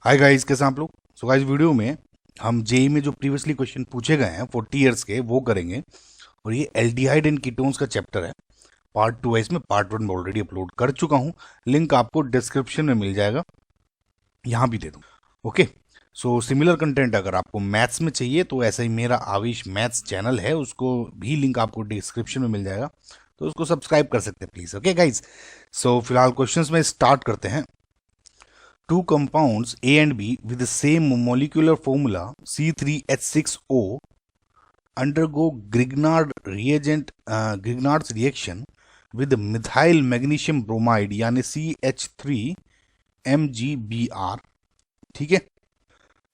Hi guys, कैसे हैं आप लोग। सो गाइस, वीडियो में हम जेई में जो प्रीवियसली क्वेश्चन पूछे गए हैं 40 इयर्स के वो करेंगे। और ये एल्डिहाइड एंड कीटोन्स का चैप्टर है। पार्ट 2 है, इसमें पार्ट 1 में ऑलरेडी अपलोड कर चुका हूँ। लिंक आपको डिस्क्रिप्शन में मिल जाएगा, यहाँ भी दे दूँ। ओके। सो सिमिलर कंटेंट अगर आपको मैथ्स में चाहिए तो ऐसा ही मेरा आविश मैथ्स चैनल है, उसको भी लिंक आपको डिस्क्रिप्शन में मिल जाएगा, तो उसको सब्सक्राइब कर सकते हैं प्लीज़। ओके गाइज, सो फिलहाल क्वेश्चंस में स्टार्ट करते हैं। Two compounds A and B with the same molecular formula C3H6O undergo Grignard's reaction with methyl magnesium bromide यानी CH3MgBr, ठीक है,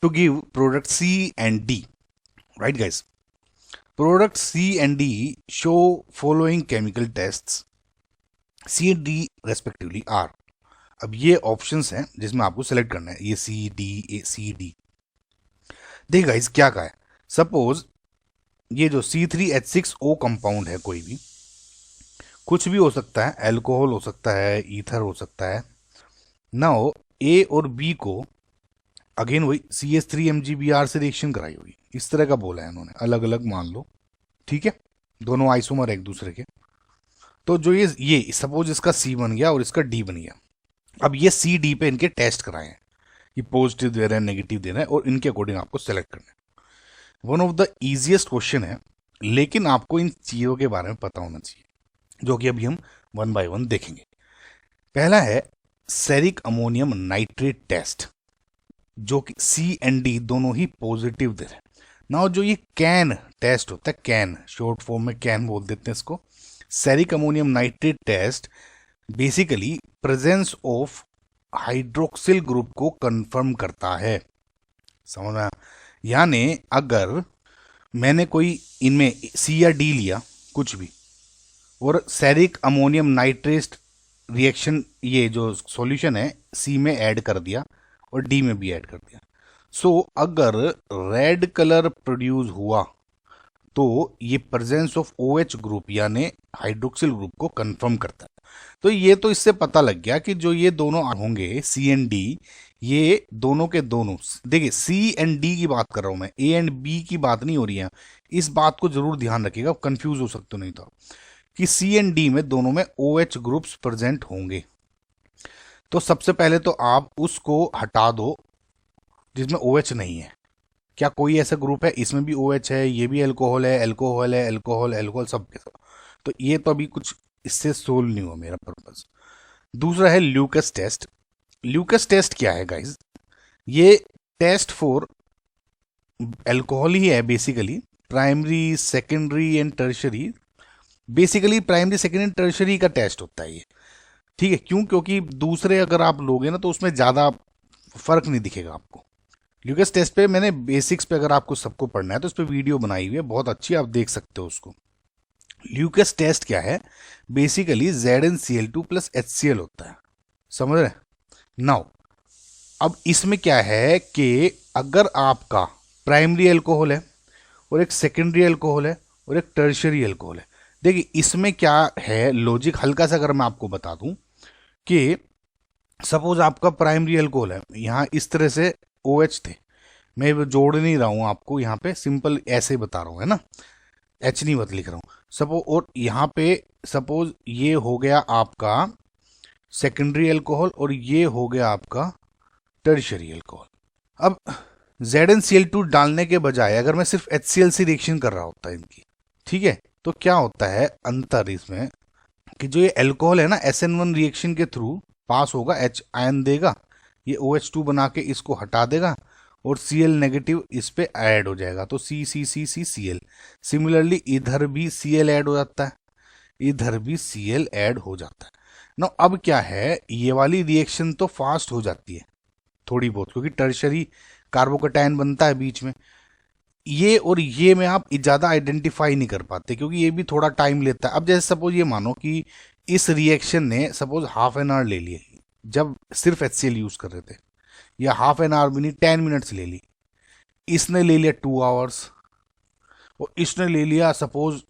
to give product C and D. Right guys, product C and D show following chemical tests. C and D respectively are, अब ये options हैं जिसमें आपको select करना है, ये C D A C D. देखिए गाइस क्या कहा है, सपोज ये जो C3H6O कंपाउंड है, कोई भी कुछ भी हो सकता है, अल्कोहल हो सकता है, ईथर हो सकता है। नाउ ए और बी को अगेन वही CH3MgBr से रिएक्शन कराई होगी, इस तरह का बोला है इन्होंने, अलग अलग मान लो, ठीक है, दोनों आइसोमर एक दूसरे के। तो जो ये सपोज इसका C बन गया और इसका D बन गया। अब ये सी डी पे इनके टेस्ट कराए हैं, ये पॉजिटिव दे रहे हैं, नेगेटिव दे रहे हैं, और इनके अकॉर्डिंग आपको सेलेक्ट करना है। One of the easiest question है, लेकिन आपको इन चीज़ों के बारे में पता होना चाहिए, जो कि अभी हम वन बाय वन देखेंगे। पहला है सेरिक अमोनियम नाइट्रेट टेस्ट, जो कि सी एंड डी दोनों ही पॉजिटिव दे रहे हैं। नाउ जो ये कैन टेस्ट होता है, कैन शॉर्ट फॉर्म में कैन बोल देते हैं इसको, ceric ammonium nitrate test basically presence of hydroxyl group को कंफर्म करता है। समझना, यानी अगर मैंने कोई इनमें सी या डी लिया कुछ भी, और सेरिक अमोनियम नाइट्रेट रिएक्शन, ये जो सॉल्यूशन है, सी में ऐड कर दिया और डी में भी ऐड कर दिया, सो अगर रेड कलर प्रोड्यूस हुआ तो ये प्रेजेंस ऑफ OH ग्रुप यानी हाइड्रोक्सिल ग्रुप को कंफर्म करता है। तो ये तो इससे पता लग गया कि जो ये दोनों होंगे सी एंड डी, ये दोनों के दोनों, देखिए सी एंड डी की बात कर रहा हूं मैं, ए एंड बी की बात नहीं हो रही है। इस बात को जरूर ध्यान रखिएगा, कंफ्यूज हो सकते हो नहीं तो, कि सी एंड डी में दोनों में OH ग्रुप्स प्रेजेंट होंगे। तो सबसे पहले तो आप उसको हटा दो जिसमें OH नहीं है। क्या कोई ऐसा ग्रुप है इसमें भी OH है, ये भी अल्कोहल है, अल्कोहल है, अल्कोहल अल्कोहल सब के सब, तो ये तो अभी कुछ इससे सोल्व नहीं हुआ मेरा पर्पस। दूसरा है ल्यूकस टेस्ट। ल्यूकस टेस्ट क्या है गाइस, ये टेस्ट फॉर अल्कोहल ही है basically, primary secondary and tertiary, basically primary secondary and tertiary का टेस्ट होता है ये, ठीक है। क्यों? क्योंकि दूसरे अगर आप लोगे ना तो उसमें ज़्यादा फर्क नहीं दिखेगा आपको। ल्यूकस टेस्ट पे मैंने बेसिक्स पे, अगर आपको सबको पढ़ना है तो उस पर वीडियो बनाई हुई है, बहुत अच्छी, आप देख सकते हो उसको। ल्यूकस टेस्ट क्या है, बेसिकली ZnCl2 प्लस HCl होता है, समझ रहे। नाउ अब इसमें क्या है कि अगर आपका प्राइमरी अल्कोहल है और एक सेकेंडरी अल्कोहल है और एक टर्शरी अल्कोहल है, देखिए इसमें क्या है लॉजिक, हल्का सा अगर मैं आपको बता दूं कि सपोज आपका प्राइमरी अल्कोहल है, यहाँ इस तरह से OH थे, मैं जोड़ नहीं रहा हूं आपको, यहाँ पे सिंपल ऐसे ही बता रहा हूं, है ना, H नहीं बत लिख रहा हूं सपोज, और यहाँ पे सपोज ये हो गया आपका सेकेंडरी अल्कोहल और ये हो गया आपका टर्शरी अल्कोहल। अब ZnCl2 डालने के बजाय अगर मैं सिर्फ HCl से रिएक्शन कर रहा होता है इनकी, ठीक है, तो क्या होता है अंतर इसमें कि जो ये अल्कोहल है ना, SN1 रिएक्शन के थ्रू पास होगा, H आयन देगा, ये OH2 बना के इसको हटा देगा और Cl नेगेटिव इस पे ऐड हो जाएगा, तो CCCCCl। सिमिलरली इधर भी Cl ऐड हो जाता है, इधर भी Cl ऐड हो जाता है ना। अब क्या है, ये वाली रिएक्शन तो फास्ट हो जाती है थोड़ी बहुत, क्योंकि टर्शरी कार्बोकैटायन बनता है बीच में, ये और ये में आप ज़्यादा आइडेंटिफाई नहीं कर पाते, क्योंकि ये भी थोड़ा टाइम लेता है। अब जैसे सपोज ये मानो कि इस रिएक्शन ने सपोज हाफ एन आवर ले लिए, जब सिर्फ HCl यूज़ कर रहे थे, या हाफ एन आवर भी नहीं 10 मिनट्स ले ली, इसने ले लिया 2 आवर्स और इसने ले लिया सपोज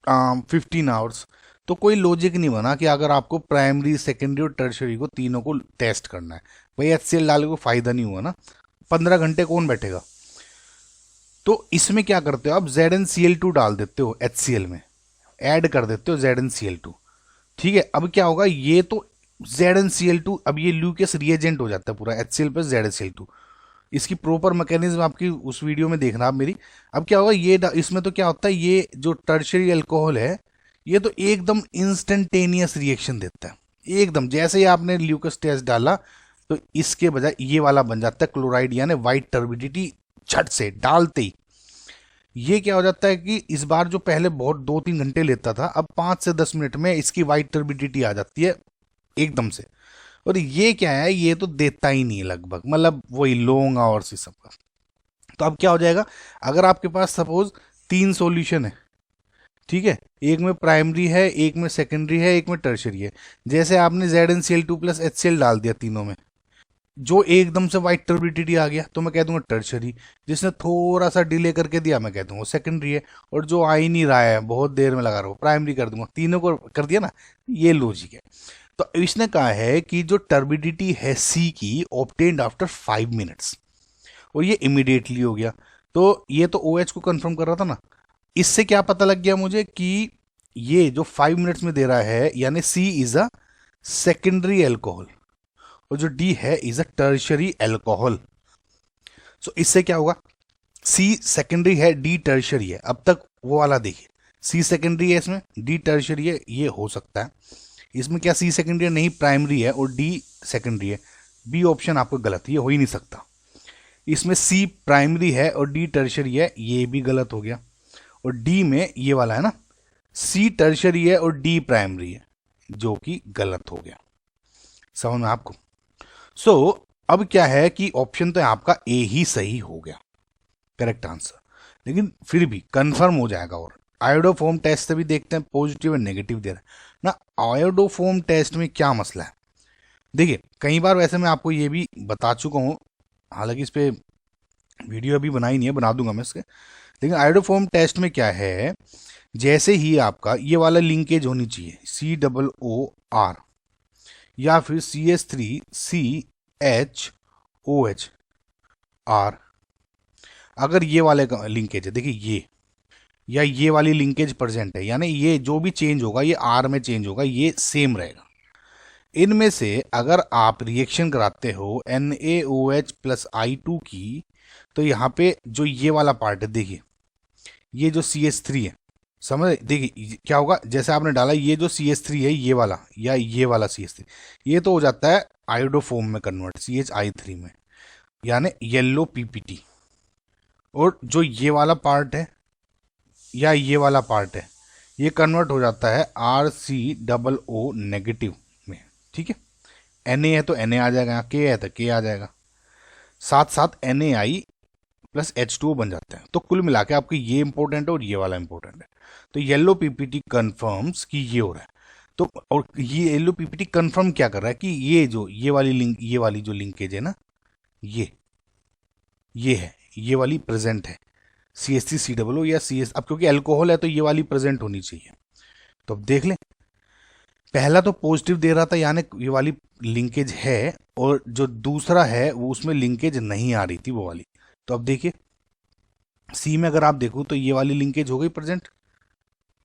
15 आवर्स, तो कोई लॉजिक नहीं बना कि अगर आपको प्राइमरी सेकेंडरी और टर्शरी को तीनों को टेस्ट करना है, भाई HCl डाले को फायदा नहीं हुआ ना, 15 घंटे कौन बैठेगा। तो इसमें क्या करते हो आप, ZnCl2 डाल देते हो HCl में, ऐड कर देते हो ZnCl2। ठीक है, अब क्या होगा, ये तो ZnCl2 अब ये ल्यूकेस रिएजेंट हो जाता है पूरा, HCl प्लस ZnCl2। इसकी प्रॉपर मैकेनिज्म आपकी उस वीडियो में देखना आप मेरी। अब क्या होगा, ये इसमें तो क्या होता है, ये जो टर्शियरी अल्कोहल है ये तो एकदम इंस्टेंटेनियस रिएक्शन देता है, एकदम जैसे ही आपने ल्यूकस टेस्ट डाला तो इसके बजाय ये वाला बन जाता है क्लोराइड, यानी वाइट टर्बिडिटी, झट से डालते ही। ये क्या हो जाता है कि इस बार जो पहले बहुत 2-3 घंटे लेता था, अब 5 से 10 मिनट में इसकी वाइट टर्बिडिटी आ जाती है एकदम से। और ये क्या है, ये तो देता ही नहीं है लगभग, मतलब वही लॉन्ग आवर्स ही सबका। तो अब क्या हो जाएगा, अगर आपके पास सपोज 3 सॉल्यूशन है, ठीक है, एक में प्राइमरी है, एक में सेकेंडरी है, एक में टर्शरी है। जैसे आपने ZnCl2 प्लस HCl डाल दिया तीनों में, जो एकदम से वाइट टर्बिडिटी आ गया तो मैं कह दूंगा टर्शरी, जिसने थोड़ा सा डिले करके दिया मैं कह दूंगा सेकेंडरी है, और जो आ ही नहीं रहा है बहुत देर में लगा रहा हूँ प्राइमरी कर दूंगा। तीनों को कर दिया ना, ये लॉजिक है। तो इसने कहा है कि जो टर्बिडिटी है सी की ऑब्टेन्ड आफ्टर 5 मिनट्स, और ये इमीडिएटली हो गया। तो ये तो OH को कंफर्म कर रहा था ना, इससे क्या पता लग गया मुझे कि ये जो 5 मिनट्स में दे रहा है यानी सी इज अ सेकेंडरी एल्कोहल, और जो डी है इज अ टर्शरी एल्कोहल। सो इससे क्या होगा, सी सेकेंडरी है, डी टर्शरी है। अब तक वो वाला देखिए, सी सेकेंडरी है इसमें, डी टर्शरी है, ये हो सकता है। इसमें क्या सी सेकेंडरी है, नहीं प्राइमरी है और डी सेकेंडरी है। बी ऑप्शन आपको गलत, ये हो ही नहीं सकता। इसमें सी प्राइमरी है और डी टर्शरी है, ये भी गलत हो गया। और डी में ये वाला है ना, सी टर्शरी है और डी प्राइमरी है, जो कि गलत हो गया। समझ में आपको। सो अब क्या है कि ऑप्शन तो आपका ए ही सही हो गया, करेक्ट आंसर। लेकिन फिर भी कंफर्म हो जाएगा। और आयोडोफोम टेस्ट से भी देखते हैं, पॉजिटिव और नेगेटिव दे रहा है ना। आयोडोफोम टेस्ट में क्या मसला है, देखिए कई बार वैसे मैं आपको ये भी बता चुका हूँ, हालांकि इस पर वीडियो अभी बनाई नहीं है, बना दूंगा मैं इसके। लेकिन आयोडोफोम टेस्ट में क्या है, जैसे ही आपका ये वाला लिंकेज होनी चाहिए COOR या फिर CH3CHOHR, अगर ये वाले का लिंकेज है, देखिए ये या ये वाली लिंकेज प्रेजेंट है, यानी ये जो भी चेंज होगा ये R में चेंज होगा, ये सेम रहेगा। इनमें से अगर आप रिएक्शन कराते हो NaOH प्लस I2 की, तो यहाँ पे जो ये वाला पार्ट है, देखिए ये जो CH3 है, समझ, देखिए क्या होगा, जैसे आपने डाला ये जो CH3 है ये वाला या ये वाला CH3, ये तो हो जाता है आयोडोफोम में कन्वर्ट CHI3 में, यानी येलो PPT। और जो ये वाला पार्ट है या ये वाला पार्ट है, ये कन्वर्ट हो जाता है RCOO नेगेटिव में। ठीक है, Na है तो Na आ जाएगा, K है तो K आ जाएगा, साथ साथ NaI प्लस H2O बन जाते हैं। तो कुल मिला के आपके ये इंपॉर्टेंट है और ये वाला इंपॉर्टेंट है। तो येलो PPT कंफर्म्स कि ये हो रहा है। तो और ये येलो PPT कंफर्म क्या कर रहा है कि ये जो ये वाली लिंक, ये वाली जो लिंकेज है ना, ये है, ये वाली प्रेजेंट है CH3COO या CS। अब क्योंकि अल्कोहल है तो ये वाली प्रेजेंट होनी चाहिए। तो अब देख लें, पहला तो पॉजिटिव दे रहा था यानी ये वाली लिंकेज है, और जो दूसरा है वो उसमें लिंकेज नहीं आ रही थी वो वाली। तो अब देखिए सी में अगर आप देखो तो ये वाली लिंकेज हो गई प्रेजेंट,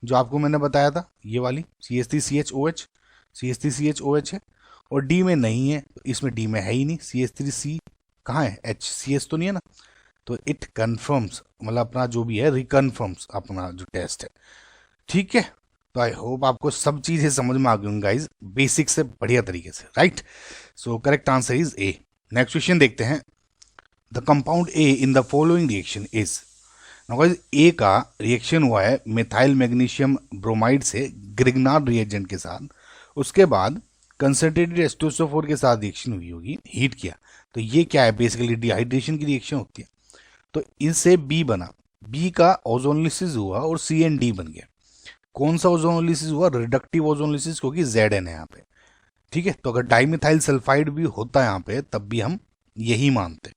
जो आपको मैंने बताया था, ये वाली CH3CHOH है। और डी में नहीं है, इसमें डी में है ही नहीं, CH3C कहाँ है, CS तो नहीं है ना। तो इट कन्फर्म्स, मतलब अपना जो भी है रिकन्फर्म्स अपना जो टेस्ट है। ठीक है, तो आई होप आपको सब चीज़ें समझ में आ गई गाइज, बेसिक से बढ़िया तरीके से, right. So correct answer is A. Next question देखते हैं। The compound A in the following reaction is, A का रिएक्शन हुआ है मिथाइल मैग्नीशियम ब्रोमाइड से ग्रिग्नार्ड रिएजेंट के साथ, उसके बाद कंसंट्रेटेड H2SO4 के साथ रिएक्शन हुई होगी, हीट किया। तो ये क्या है, बेसिकली डिहाइड्रेशन की रिएक्शन होती है। तो इससे बी बना, बी का ओजोनलिसिस हुआ और CND बन गया। कौन सा ओजोनलिसिस हुआ, रिडक्टिव ओजोनलिसिस, क्योंकि ZN है यहाँ पे। ठीक है, तो अगर डाइमिथाइल सल्फाइड भी होता है यहाँ पे तब भी हम यही मानते,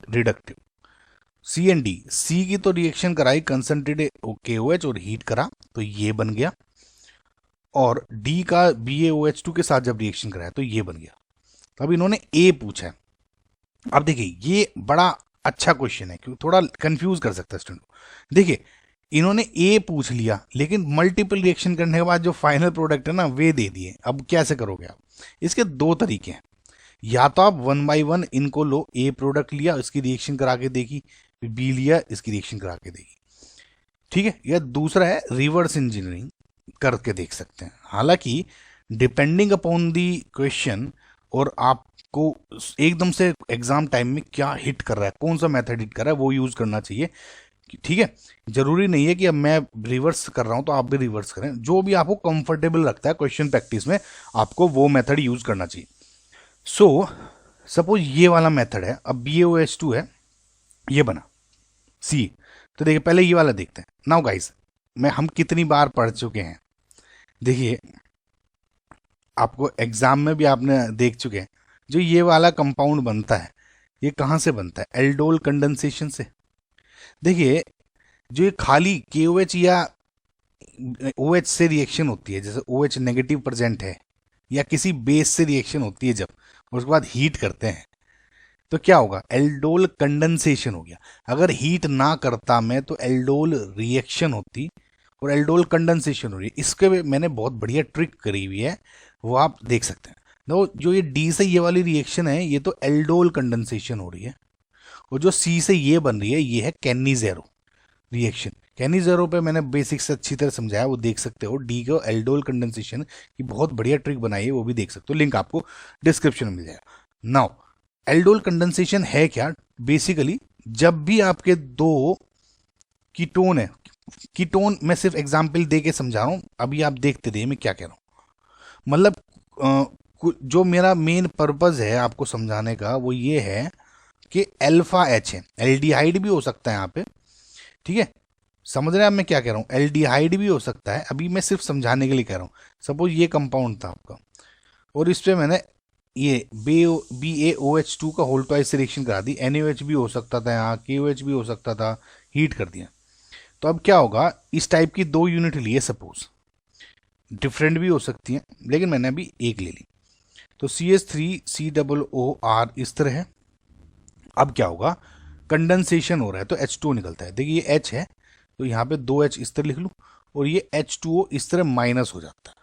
रिडक्टिव। CND, सी की तो रिएक्शन कराई कंसंट्रेटेड KOH और हीट करा तो ये बन गया, और डी का BaOH2 के साथ जब रिएक्शन कराया तो ये बन गया। तो अब इन्होंने ए पूछा है। अब देखिए ये बड़ा अच्छा क्वेश्चन है क्योंकि थोड़ा कंफ्यूज कर सकता है स्टूडेंट को। देखिए इन्होंने ए पूछ लिया लेकिन मल्टीपल रिएक्शन करने के बाद जो फाइनल प्रोडक्ट है ना वे दे दिए। अब कैसे करोगे आप? इसके दो तरीके हैं, या तो आप 1 बाई 1 इनको लो, ए प्रोडक्ट लिया इसकी रिएक्शन करा के देखी, बी लिया इसकी रिएक्शन करा के देखी, ठीक है। या दूसरा है रिवर्स इंजीनियरिंग करके देख सकते हैं। हालांकि डिपेंडिंग अपॉन दी क्वेश्चन और आपको एकदम से एग्जाम टाइम में क्या हिट कर रहा है, कौन सा मेथड हिट कर रहा है, वो यूज करना चाहिए, ठीक है। जरूरी नहीं है कि अब मैं रिवर्स कर रहा हूं तो आप भी रिवर्स करें, जो भी आपको कंफर्टेबल लगता है क्वेश्चन प्रैक्टिस में आपको वो मेथड यूज करना चाहिए। सो सपोज ये वाला मेथड है, अब BaOH2 है, ये बना सी। तो देखिए पहले ये वाला देखते हैं। नाउ गाइस हम कितनी बार पढ़ चुके हैं, देखिए आपको एग्जाम में भी आपने देख चुके हैं, जो ये वाला कंपाउंड बनता है ये कहां से बनता है? एल्डोल कंडेंसेशन से। देखिए जो ये खाली KOH या OH से रिएक्शन होती है, जैसे OH नेगेटिव प्रेजेंट है या किसी बेस से रिएक्शन होती है, जब उसके बाद हीट करते हैं तो क्या होगा? एल्डोल कंडेंसेशन हो गया। अगर हीट ना करता मैं तो एल्डोल रिएक्शन होती और एल्डोल कंडेंसेशन हो रही है। इसके मैंने बहुत बढ़िया ट्रिक करी हुई है, वो आप देख सकते हैं। तो जो ये डी से ये वाली रिएक्शन है ये तो एल्डोल कंडेंसेशन हो रही है, और जो सी से ये बन रही है ये है कैनिजेरो रिएक्शन। कैनिजेरो पे मैंने बेसिक से अच्छी तरह समझाया, वो देख सकते हो। डी को एल्डोल कंडेंसेशन की बहुत बढ़िया ट्रिक बनाई है, वो भी देख सकते हो, लिंक आपको डिस्क्रिप्शन में मिल जाएगा। नाउ एल्डोल कंडेंसेशन है क्या? बेसिकली जब भी आपके दो कीटोन है, कीटोन मैं सिर्फ एग्जांपल दे के समझा रहा हूं, अभी आप देखते रहिए मैं क्या कह रहा हूं। मतलब जो मेरा मेन पर्पज है आपको समझाने का वो ये है कि अल्फा एच है, एल्डिहाइड भी हो सकता है यहाँ पे, ठीक है। समझ रहे हैं आप मैं क्या कह रहा हूँ? एल्डिहाइड भी हो सकता है, अभी मैं सिर्फ समझाने के लिए कह रहा हूँ। सपोज ये कंपाउंड था आपका और इस पे मैंने ये BaOH2 का होल ट्वाइस रिएक्शन करा दी, NaOH भी हो सकता था यहाँ, KOH भी हो सकता था, हीट कर दिया। तो अब क्या होगा? इस टाइप की दो यूनिट लिए, सपोज डिफरेंट भी हो सकती हैं लेकिन मैंने अभी एक ले ली। तो CH3COOR इस तरह है। अब क्या होगा? कंडेंसेशन हो रहा है तो H2O निकलता है। देखिए ये H है तो यहाँ पे 2H इस तरह लिख लूँ और ये H2O इस तरह माइनस हो जाता है।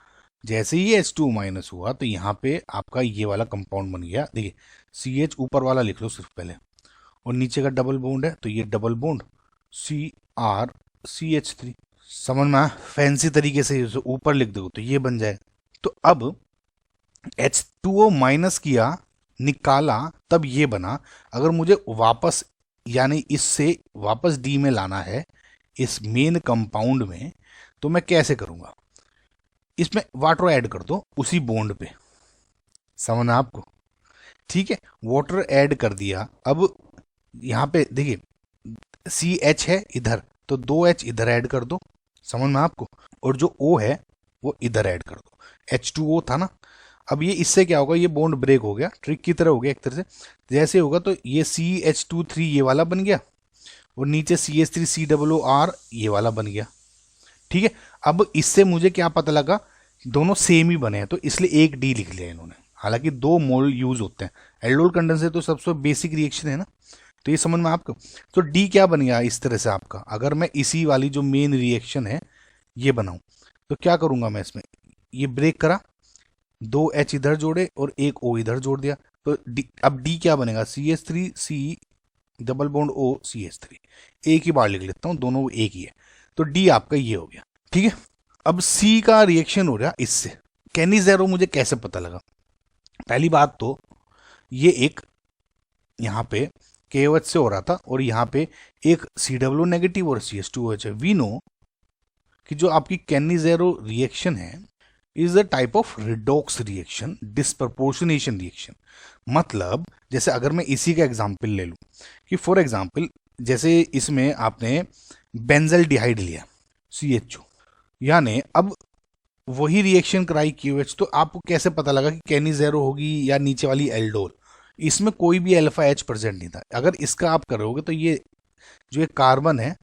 जैसे ही H2O माइनस हुआ तो यहाँ पे आपका ये वाला कंपाउंड बन गया। देखिए CH ऊपर वाला लिख लो सिर्फ पहले, और नीचे का डबल बॉन्ड है तो ये डबल बॉन्ड CrCH3। समझ में? फैंसी तरीके से ऊपर लिख दो तो ये बन जाए। तो अब H2O माइनस किया, निकाला, तब ये बना। अगर मुझे वापस यानी इससे वापस डी में लाना है इस मेन कंपाउंड में, तो मैं कैसे करूंगा? इसमें वाटर ऐड कर दो उसी बॉन्ड पे, समझना आपको, ठीक है। वाटर ऐड कर दिया। अब यहाँ पे देखिए CH है इधर तो 2H इधर ऐड कर दो, समझ में आपको, और जो O है वो इधर ऐड कर दो। H2O था ना, अब ये इससे क्या होगा? ये बॉन्ड ब्रेक हो गया, ट्रिक की तरह हो गया एक तरह से। जैसे होगा तो ये CH2 3 ये वाला बन गया और नीचे CH3COOR ये वाला बन गया, ठीक है। अब इससे मुझे क्या पता लगा? दोनों सेम ही बने हैं तो इसलिए एक डी लिख लिया इन्होंने। हालांकि दो मोल यूज होते हैं, एल्डोल कंडेंसेशन तो सबसे बेसिक रिएक्शन है ना, तो ये समझ में आपको। तो डी क्या बन गया इस तरह से आपका? अगर मैं इसी वाली जो मेन रिएक्शन है ये बनाऊं तो क्या करूंगा मैं? इसमें ये ब्रेक करा, 2H इधर जोड़े और एक O इधर जोड़ दिया, तो अब D क्या बनेगा? CH3C double bond O CH3। एक ही बार लिख लेता हूं, दोनों एक ही है, तो D आपका ये हो गया, ठीक है। अब C का रिएक्शन हो रहा इससे। कैनिजेरो मुझे कैसे पता लगा? पहली बात तो ये एक यहाँ पे KOH से हो रहा था और यहाँ पे एक COO नेगेटिव और CH2OH है। वी नो कि जो आपकी कैनिजेरो रिएक्शन है is a type of redox reaction, disproportionation reaction. मतलब जैसे अगर मैं इसी का एग्जांपल ले लूं कि फॉर एग्जांपल जैसे इसमें आपने बेंजल डिहाइड लिया CHO, यानी अब वही रिएक्शन कराई QH, तो आपको कैसे पता लगा कि कैनिजेरो होगी या नीचे वाली एल्डोल? इसमें कोई भी अल्फा H प्रेजेंट नहीं था। अगर इसका आप करोगे तो ये जो एक कार्बन है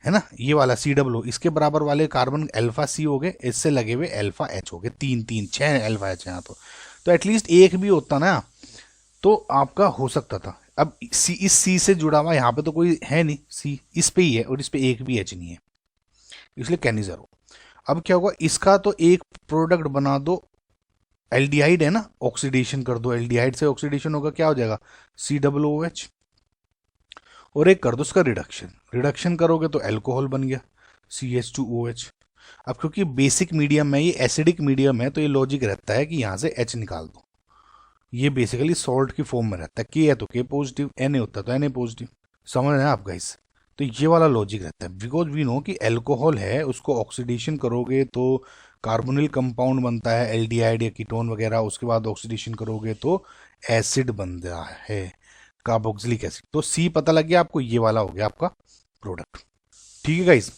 ना, ये वाला COO, इसके बराबर वाले कार्बन अल्फा C हो गए, इससे लगे हुए अल्फा H हो गए, 3 3 6 अल्फा H यहाँ तो एटलीस्ट एक भी होता ना तो आपका हो सकता था। अब सी, इस सी से जुड़ा हुआ यहाँ पे तो कोई है नहीं, सी इस पे ही है और इस पे एक भी एच नहीं है, इसलिए कैन ही ज़ीरो। अब क्या होगा, इसका तो एक प्रोडक्ट बना दो, एल्डिहाइड है ना, ऑक्सीडेशन कर दो, एल्डिहाइड से ऑक्सीडेशन होगा, क्या हो जाएगा, COOH। और एक कर दो उसका रिडक्शन, रिडक्शन करोगे तो एल्कोहल बन गया, CH2OH। अब क्योंकि बेसिक मीडियम है, ये एसिडिक मीडियम है, तो ये लॉजिक रहता है कि यहाँ से H निकाल दो। ये बेसिकली सॉल्ट की फॉर्म में रहता है, के है तो के पॉजिटिव, Na होता है तो Na पॉजिटिव। समझ रहे हैं आप गाइस? तो ये वाला लॉजिक रहता है, बिकॉज वी नो कि एल्कोहल है, उसको ऑक्सीडेशन करोगे तो कार्बोनिल कंपाउंड बनता है, एल्डिहाइड या कीटोन वगैरह, उसके बाद ऑक्सीडेशन करोगे तो एसिड बनता है, कार्बोक्सिलिक एसिड। तो सी पता लग गया आपको, ये वाला हो गया आपका प्रोडक्ट। ठीक है गाइस,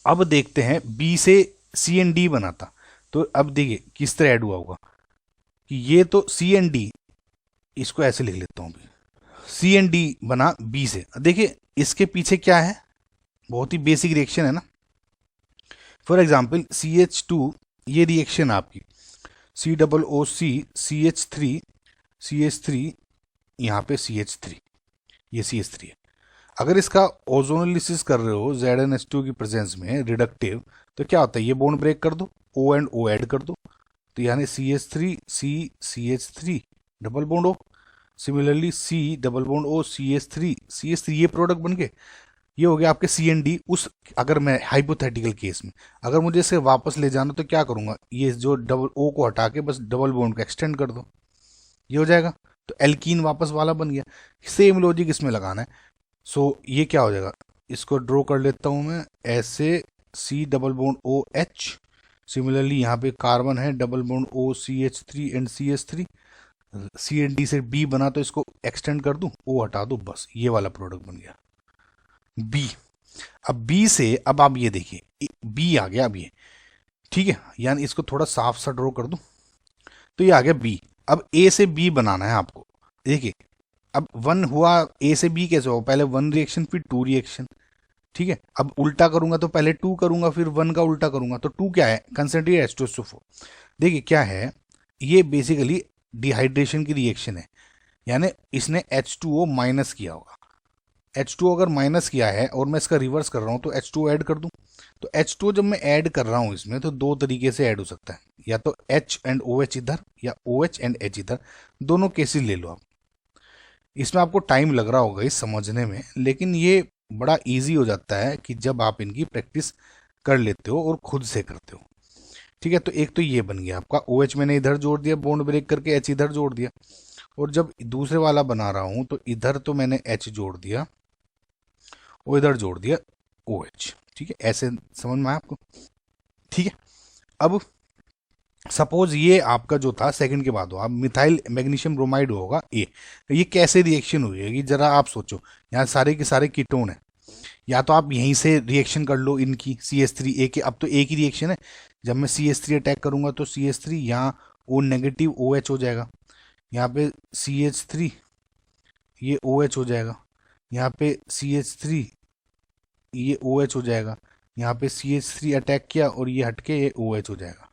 अब देखते हैं बी से CND बना था, तो अब देखिए किस तरह ऐड हुआ होगा कि ये तो CND, इसको ऐसे लिख लेता हूं अभी, CND बना बी से। देखिए इसके पीछे क्या है, बहुत ही बेसिक रिएक्शन है ना। फॉर एग्जाम्पल CH2, ये रिएक्शन आपकी COOC CH3 यहाँ पे CH3, ये CH3 है। अगर इसका ओजोनोलिसिस कर रहे हो ZnH2 की प्रेजेंस में रिडक्टिव, तो क्या होता है, ये बॉन्ड ब्रेक कर दो, O एंड O ऐड कर दो, तो यानी CH3 CH3 double bond O, similarly C double bond O CH3 ये प्रोडक्ट बन गए। ये हो गया आपके CND। उस अगर मैं हाइपोथेटिकल केस में अगर मुझे इसे वापस ले जाना तो क्या करूंगा, ये जो डबल O को हटा के बस डबल बॉन्ड को एक्सटेंड कर दो, ये हो जाएगा, तो एल्कीन वापस वाला बन गया। सेम लॉजिक इसमें लगाना है। सो ये क्या हो जाएगा, इसको ड्रॉ कर लेता हूं मैं ऐसे, C double bond OH, similarly यहाँ पे कार्बन है, double bond O CH3 and CH3, CND से B बना तो इसको एक्सटेंड कर दूं, O हटा दूं, बस ये वाला प्रोडक्ट बन गया B। अब B से अब आप ये देखिए B आ गया अब ये, ठीक है, यानी इसको थोड़ा साफ सा ड्रॉ कर दूं, तो ये आ गया B। अब A से B बनाना है आपको, देखिए अब 1 हुआ, A से B कैसे हुआ, पहले 1 रिएक्शन फिर 2 रिएक्शन, ठीक है। अब उल्टा करूंगा तो पहले 2 करूंगा फिर 1 का उल्टा करूंगा, तो 2 क्या है, कंसंट्रेट H2SO4। देखिए क्या है, ये बेसिकली डिहाइड्रेशन की रिएक्शन है, यानी इसने H2O माइनस किया होगा। H2O अगर माइनस किया है और मैं इसका रिवर्स कर रहा हूं तो H2O ऐड कर दूं, तो H2O जब मैं ऐड कर रहा हूं इसमें, तो दो तरीके से ऐड हो सकता है, या तो H एंड OH इधर या OH एंड H इधर, दोनों केसेस ले लो आप। इसमें आपको टाइम लग रहा होगा इस समझने में, लेकिन ये बड़ा इजी हो जाता है कि जब आप इनकी प्रैक्टिस कर लेते हो और खुद से करते हो। ठीक है, तो एक तो ये बन गया आपका, OH मैंने इधर जोड़ दिया बॉन्ड ब्रेक करके, H इधर जोड़ दिया, और जब दूसरे वाला बना रहा हूं तो इधर तो मैंने H जोड़ दिया और इधर जोड़ दिया OH। ठीक है, ऐसे समझ में आया आपको? ठीक है, अब सपोज ये आपका जो था सेकंड के बाद हो, अब मिथाइल मैग्नीशियम ब्रोमाइड होगा ए, ये कैसे रिएक्शन हुई है कि जरा आप सोचो, यहाँ सारे के सारे कीटोन है, या तो आप यहीं से रिएक्शन कर लो इनकी CH3 ए के, अब तो एक ही रिएक्शन है, जब मैं CH3 अटैक करूंगा तो CH3 यहाँ O नेगेटिव OH हो जाएगा, यहाँ पे CH3 ये OH हो जाएगा, यहाँ पे CH3 ये OH हो जाएगा, यहाँ पे CH3 अटैक किया और ये हटके ये OH हो जाएगा।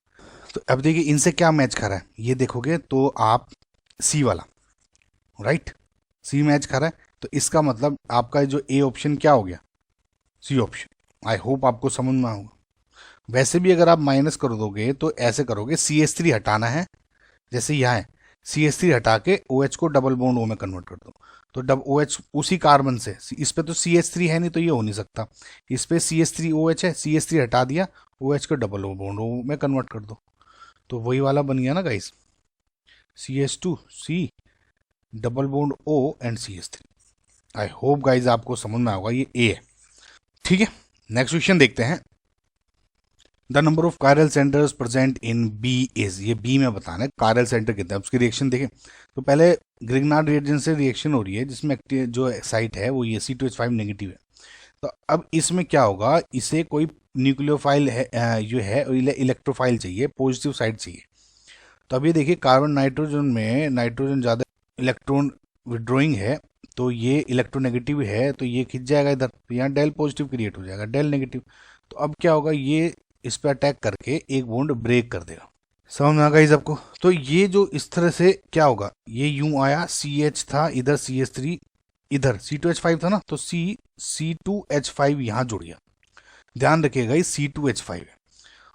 तो अब देखिए इनसे क्या मैच खा रहा है, ये देखोगे तो आप सी वाला, राइट, सी मैच खा रहा है, तो इसका मतलब आपका जो ए ऑप्शन क्या हो गया, सी ऑप्शन। आई होप आपको समझ में आऊगा। वैसे भी अगर आप माइनस कर दोगे तो ऐसे करोगे, CH3 हटाना है, जैसे यहाँ है CH3 हटा के OH को डबल बॉन्ड O में कन्वर्ट कर दो, तो डब OH उसी कार्बन से, इस पे तो CH3 है नहीं तो ये हो नहीं सकता, इस पे CH3OH है, CH3 हटा दिया, OH को डबल बॉन्ड O में कन्वर्ट कर दो, तो वही वाला बन गया ना guys, CH2C double bond O and CH3। I hope guys आपको समझ में आएगा, ये ए है। ठीक है, नेक्स्ट क्वेश्चन देखते हैं। The number of chiral centres present in B is, ये बी में बताना है कायरल सेंटर कितना है, उसकी रिएक्शन देखें। तो पहले ग्रिग्नार्ड रिएजेंट से रिएक्शन हो रही है, जिसमें जो साइट है वो ये C2H5 नेगेटिव है। तो अब इसमें क्या होगा, इसे कोई न्यूक्लियोफाइल है जो है इलेक्ट्रोफाइल चाहिए, पॉजिटिव साइड चाहिए। तो अभी देखिए कार्बन नाइट्रोजन में नाइट्रोजन ज़्यादा इलेक्ट्रॉन विड्रॉइंग है, तो ये इलेक्ट्रोनेगेटिव है, तो ये खिंच जाएगा इधर, तो यहाँ डेल पॉजिटिव क्रिएट हो जाएगा, डेल नेगेटिव। तो अब क्या होगा, ये इस पर अटैक करके एक बॉन्ड ब्रेक कर देगा, समझ में आ गई सबको? तो ये जो इस तरह से क्या होगा, ये यूं आया, सी एच था इधर, सी एच थ्री इधर, C2H5 था ना, तो C2H5 यहाँ जुड़ गया। ध्यान रखिएगा ये C2H5 है,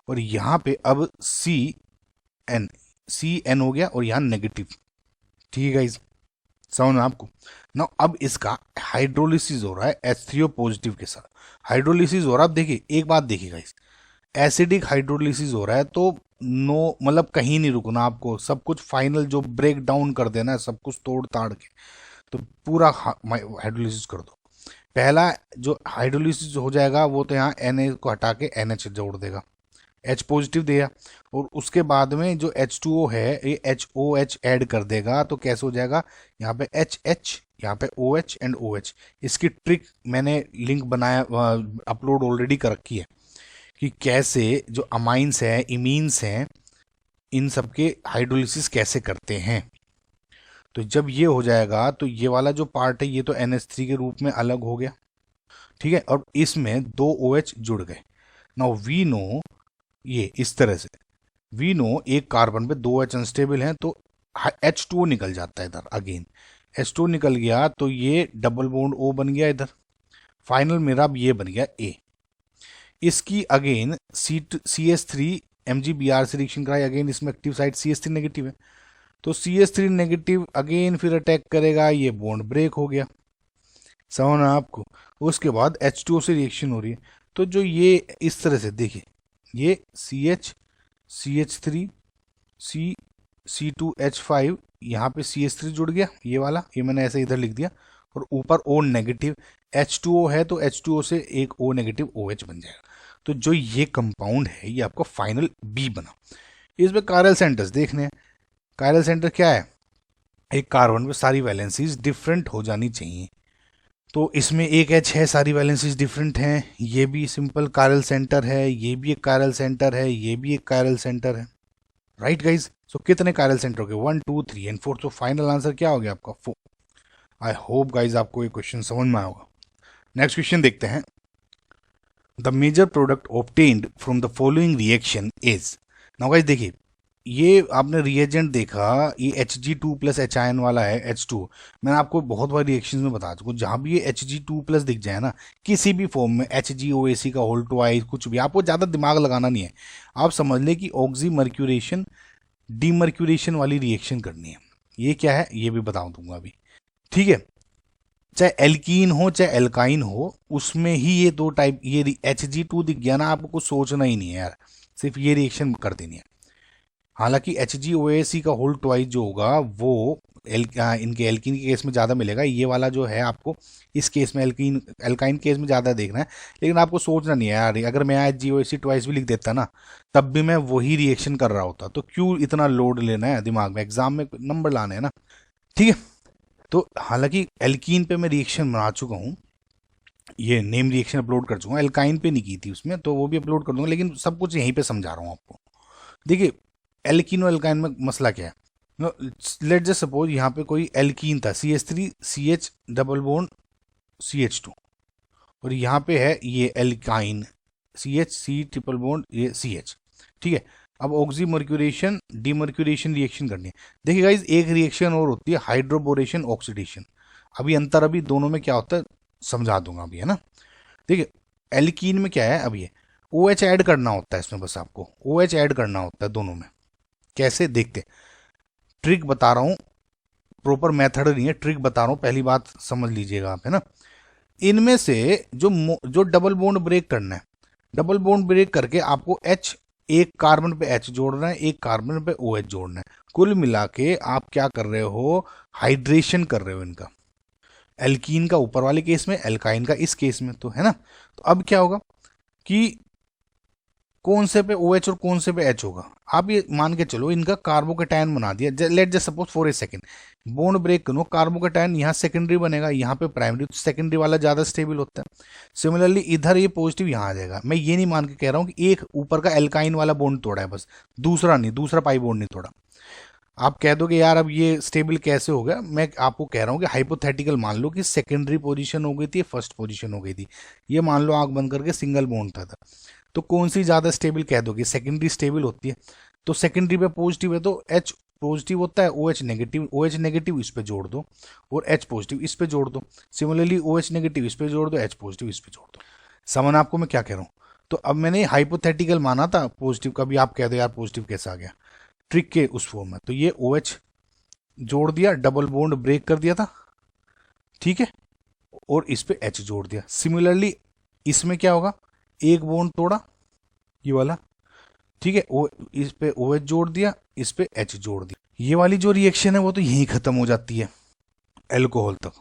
और यहाँ पे अब CN हो गया, और यहाँ नेगेटिव। ठीक है गाइस, समझ में आपको? ना अब इसका हाइड्रोलिसिस हो रहा है H3O पॉजिटिव के साथ, हाइड्रोलिसिस हो रहा है। अब देखिए एक बात देखिए गाइस, एसिडिक हाइड्रोलिसिस हो रहा है, तो नो मतलब कहीं नहीं रुकना आपको, सब कुछ फाइनल जो ब्रेक डाउन कर देना है, सब कुछ तोड़ ताड़ के, तो पूरा हाइड्रोलिसिस कर दो। पहला जो हाइड्रोलिसिस हो जाएगा वो तो यहाँ Na को हटा के NH जोड़ देगा, H पॉजिटिव देगा, और उसके बाद में जो H2O है ये HOH ऐड कर देगा, तो कैसे हो जाएगा, यहाँ पे HH, यहाँ पे OH एंड OH। इसकी ट्रिक मैंने लिंक बनाया, अपलोड ऑलरेडी कर रखी है, कि कैसे जो अमाइंस हैं, इमीन्स हैं, इन सब के हाइड्रोलिसिस कैसे करते हैं। तो जब ये हो जाएगा तो ये वाला जो पार्ट है ये तो NH3 के रूप में अलग हो गया, ठीक है, और इसमें दो OH जुड़ गए। नाउ वी नो, ये इस तरह से वी नो एक कार्बन पे दो H अनस्टेबल हैं, तो H2O निकल जाता है इधर, अगेन H2O निकल गया, तो ये डबल बॉन्ड O बन गया इधर, फाइनल मेरा अब ये बन गया A। इसकी अगेन CS3 MgBr से रिएक्शन कराई, अगेन इसमें एक्टिव साइड CS3 नेगेटिव है, तो CS3 नेगेटिव अगेन फिर अटैक करेगा, ये बॉन्ड ब्रेक हो गया। समझ में आपको? उसके बाद H2O से रिएक्शन हो रही है, तो जो ये इस तरह से देखिए, ये CH CH3 C2H5, यहाँ पे CH3 जुड़ गया, ये वाला, ये मैंने ऐसे इधर लिख दिया, और ऊपर O नेगेटिव, H2O है तो H2O से एक O नेगेटिव OH बन जाएगा। तो जो ये कंपाउंड है ये आपका फाइनल B बना। इसमें कायरल सेंटर्स देखने हैं। कायरल सेंटर क्या है, एक कार्बन पे सारी वैलेंसीज डिफरेंट हो जानी चाहिए, तो इसमें एक H है, सारी वैलेंसीज डिफरेंट हैं, ये भी सिंपल कायरल सेंटर है, ये भी एक कायरल सेंटर है, ये भी एक कायरल सेंटर है, राइट गाइज? सो कितने कायरल सेंटर हो गए, 1 2 3 एंड 4, तो फाइनल आंसर क्या हो गया आपका 4। आई होप गाइज आपको ये क्वेश्चन समझ में आया होगा। नेक्स्ट क्वेश्चन देखते हैं। The major product obtained from the following reaction is. Now guys देखिए, ये आपने रिएजेंट देखा, ये Hg2 प्लस H आयन वाला है H2। मैंने आपको बहुत बार रिएक्शन में बता चुका हूँ, जहाँ भी ये Hg2 प्लस दिख जाए ना किसी भी फॉर्म में, HgOAc का होल ट्वाइस, कुछ भी, आपको ज़्यादा दिमाग लगाना नहीं है, आप समझ लें कि ऑक्सी मर्क्यूरेशन डीमर्क्यूरेशन वाली रिएक्शन करनी है। ये क्या है ये भी बता दूंगा अभी, ठीक है? चाहे एल्कीन हो चाहे एल्काइन हो, उसमें ही ये दो टाइप, ये Hg2 दिख गया ना, आपको कुछ सोचना ही नहीं है यार, सिर्फ ये रिएक्शन कर देनी है। हालांकि HgOAc का होल ट्वाइस जो होगा वो इनके एल्कीन के केस में ज़्यादा मिलेगा, ये वाला जो है आपको इस केस में एल्काइन केस में ज़्यादा देखना है, लेकिन आपको सोचना नहीं है यार, अगर मैं HgOAc ट्वाइस भी लिख देता ना तब भी मैं वही रिएक्शन कर रहा होता, तो क्यों इतना लोड लेना है दिमाग में, एग्जाम में नंबर लाने हैं ना, ठीक है? तो हालांकि एल्कीन पे मैं रिएक्शन बना चुका हूँ, ये नेम रिएक्शन अपलोड कर चुका हूँ, एल्काइन पे नहीं की थी उसमें, तो वो भी अपलोड कर दूंगा, लेकिन सब कुछ यहीं पे समझा रहा हूँ आपको। देखिए एल्कीन और एल्काइन में मसला क्या है, लेट जस्ट सपोज यहाँ पे कोई एल्कीन था CH3 CH double bond CH2, और यहाँ पे है ये alkyne CH C triple bond ये CH, ठीक है? अब ऑक्सी मर्क्यूरेशन डीमर्क्यूरेशन रिएक्शन करनी है। देखिए गाइज एक रिएक्शन और होती है हाइड्रोबोरेशन ऑक्सीडेशन, अभी अंतर अभी दोनों में क्या होता है समझा दूंगा अभी, है ना? देखिए एल्कीन में क्या है, अब ये OH ऐड करना होता है इसमें, बस आपको OH ऐड करना होता है दोनों में, कैसे देखते, ट्रिक बता रहा हूँ, प्रॉपर मेथड नहीं है, ट्रिक बता रहा हूँ, पहली बात समझ लीजिएगा आप, है ना? इनमें से जो डबल बॉन्ड ब्रेक करना है, डबल बॉन्ड ब्रेक करके आपको H, एक कार्बन पे H जोड़ना है, एक कार्बन पे OH जोड़ना है, कुल मिला के आप क्या कर रहे हो, हाइड्रेशन कर रहे हो इनका, एल्कीन का ऊपर वाले केस में, एल्काइन का इस केस में, तो है ना? तो अब क्या होगा कि कौन से पे OH और कौन से पे H होगा, आप ये मान के चलो इनका कार्बोकेटायन बना दिया, let just suppose for a second bond break करो, कार्बोकेटायन यहाँ सेकेंडरी बनेगा, यहाँ पे प्राइमरी, तो सेकेंडरी वाला ज़्यादा स्टेबल होता है। सिमिलरली इधर ये पॉजिटिव यहाँ आ जाएगा, मैं ये नहीं मान के कह रहा हूँ कि एक ऊपर का एल्काइन वाला बॉन्ड तोड़ा है बस, दूसरा नहीं, दूसरा पाई बॉन्ड नहीं तोड़ा। आप कह दो कि यार अब ये स्टेबल कैसे हो गया, मैं आपको कह रहा हूँ कि हाइपोथेटिकल मान लो कि सेकेंडरी पोजीशन हो गई थी, फर्स्ट पोजीशन हो गई थी, ये मान लो आंख बंद करके सिंगल बॉन्ड था, तो कौन सी ज़्यादा स्टेबल कह दोगे, सेकेंडरी स्टेबल होती है, तो सेकेंडरी पे पॉजिटिव है तो H पॉजिटिव होता है, OH नेगेटिव, OH नेगेटिव इस पे जोड़ दो और H पॉजिटिव इस पे जोड़ दो। सिमिलरली OH नेगेटिव इस पे जोड़ दो, H पॉजिटिव इस पे जोड़ दो। समझ आपको मैं क्या कह रहा हूँ? तो अब मैंने हाइपोथेटिकल माना था पॉजिटिव का, भी आप कह दो यार पॉजिटिव कैसा आ गया, ट्रिक के उस फॉर्म में। तो ये OH जोड़ दिया, डबल बॉन्ड ब्रेक कर दिया था, ठीक है, और इस पे H जोड़ दिया। सिमिलरली इसमें क्या होगा, एक बॉन्ड तोड़ा ये वाला, ठीक है, इस पे OH जोड़ दिया, इस पे H जोड़ दिया। ये वाली जो रिएक्शन है वो तो यहीं खत्म हो जाती है एल्कोहल तक।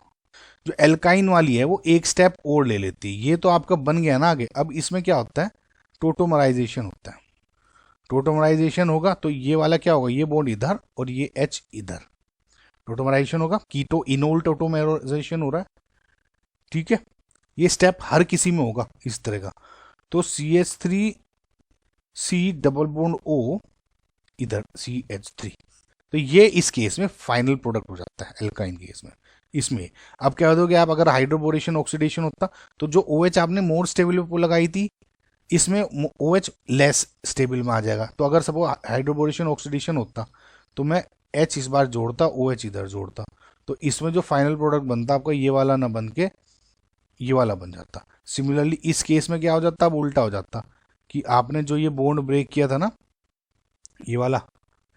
जो एल्काइन वाली है वो एक स्टेप और ले लेती है। ये तो आपका बन गया ना आगे। अब इसमें क्या होता है, टोटोमराइजेशन होता है। टोटोमराइजेशन होगा तो ये वाला क्या होगा, ये बॉन्ड इधर और ये H इधर, टोटोमराइजेशन होगा, कीटो इनोल टोटोमराइजेशन हो रहा है, ठीक है। ये स्टेप हर किसी में होगा इस तरह का। तो CH3C डबल बॉन्ड O इधर CH3, तो ये इस केस में फाइनल प्रोडक्ट हो जाता है एल्काइन केस में। इसमें अब क्या दोगे आप, अगर हाइड्रोबोरेशन ऑक्सीडेशन होता तो जो OH आपने मोर स्टेबल पे लगाई थी, इसमें OH लेस स्टेबल में आ जाएगा। तो अगर सपोज हाइड्रोबोरेशन ऑक्सीडेशन होता तो मैं H इस बार जोड़ता, OH इधर जोड़ता, तो इसमें जो फाइनल प्रोडक्ट बनता आपका ये वाला ना बन के ये वाला बन जाता। सिमिलरली इस केस में क्या हो जाता, अब उल्टा हो जाता कि आपने जो ये बॉन्ड ब्रेक किया था ना, ये वाला